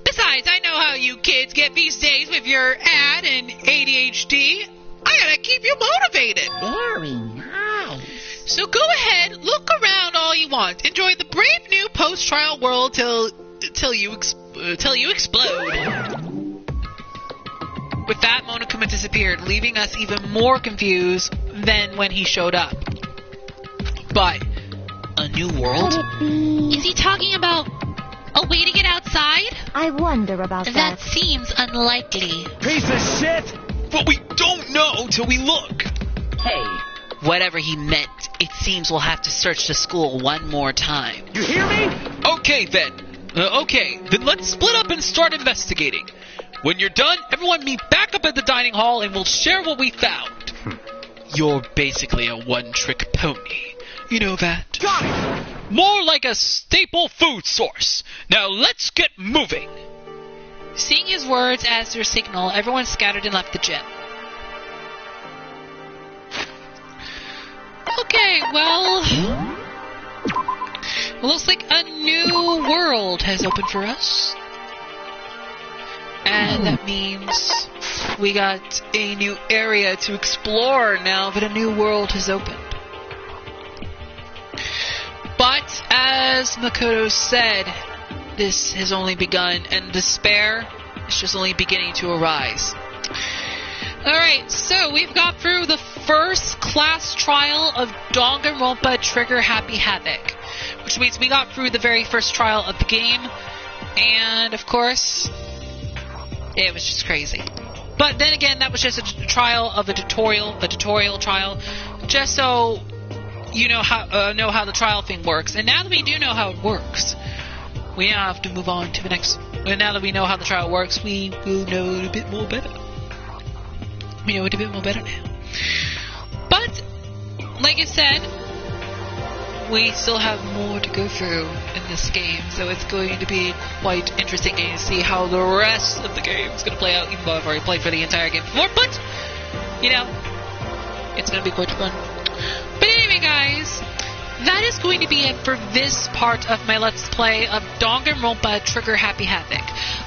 Besides, I know how you kids get these days with your AD and ADHD. I gotta keep you motivated. Very nice. So go ahead, look around all you want. Enjoy the brave new post-trial world till you explode. With that, Monokuma disappeared, leaving us even more confused than when he showed up. But, a new world? Is he talking about a way to get outside? I wonder about that. That seems unlikely. Piece of shit! But we don't know till we look. Hey, whatever he meant, it seems we'll have to search the school one more time. You hear me? Okay, then let's split up and start investigating. When you're done, everyone meet back up at the dining hall and we'll share what we found. You're basically a one-trick pony. You know that. Got it! More like a staple food source. Now let's get moving. Seeing his words as their signal, everyone scattered and left the gym. Okay, well, it looks like a new world has opened for us. And that means we got a new area to explore now that a new world has opened. But, as Makoto said, this has only begun, and despair is just only beginning to arise. Alright, so we've got through the first class trial of Danganronpa Trigger Happy Havoc, which means we got through the very first trial of the game, and of course, it was just crazy. But then again, that was just a trial of a tutorial trial, just so you know how the trial thing works. And now that we do know how it works, we now have to move on to the next. And now that we know how the trial works, we will know it a bit more better. We know it a bit more better now. But, like I said, we still have more to go through in this game, so it's going to be quite interesting to see how the rest of the game is going to play out, even though I've already played for the entire game before, but, you know, it's going to be quite fun. But anyway, guys, that is going to be it for this part of my Let's Play of Danganronpa Trigger Happy Havoc.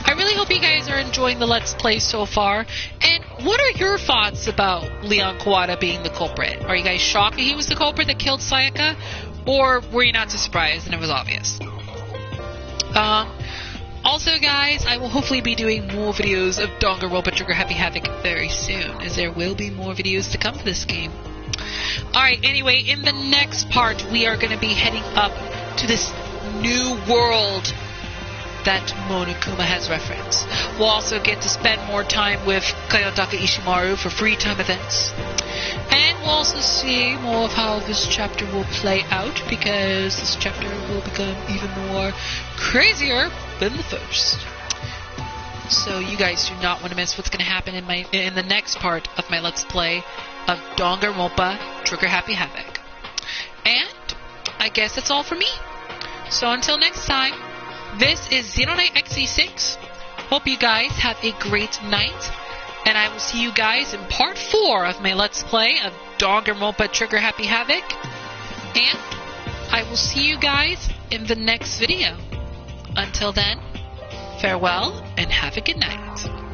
I really hope you guys are enjoying the Let's Play so far, and what are your thoughts about Leon Kawada being the culprit? Are you guys shocked that he was the culprit that killed Sayaka? Or were you not too surprised and it was obvious? Also, guys, I will hopefully be doing more videos of Danganronpa Trigger Happy Havoc very soon, as there will be more videos to come for this game. Alright, anyway, in the next part, we are going to be heading up to this new world that Monokuma has referenced. We'll also get to spend more time with Kayotaka Ishimaru for free time events. And we'll also see more of how this chapter will play out, because this chapter will become even more crazier than the first. So you guys do not want to miss what's going to happen in the next part of my Let's Play of Danganronpa Trigger Happy Havoc. And I guess that's all for me. So until next time, this is Xenoknight XE6. Hope you guys have a great night. And I will see you guys in part 4 of my Let's Play of Danganronpa Trigger Happy Havoc. And I will see you guys in the next video. Until then, farewell and have a good night.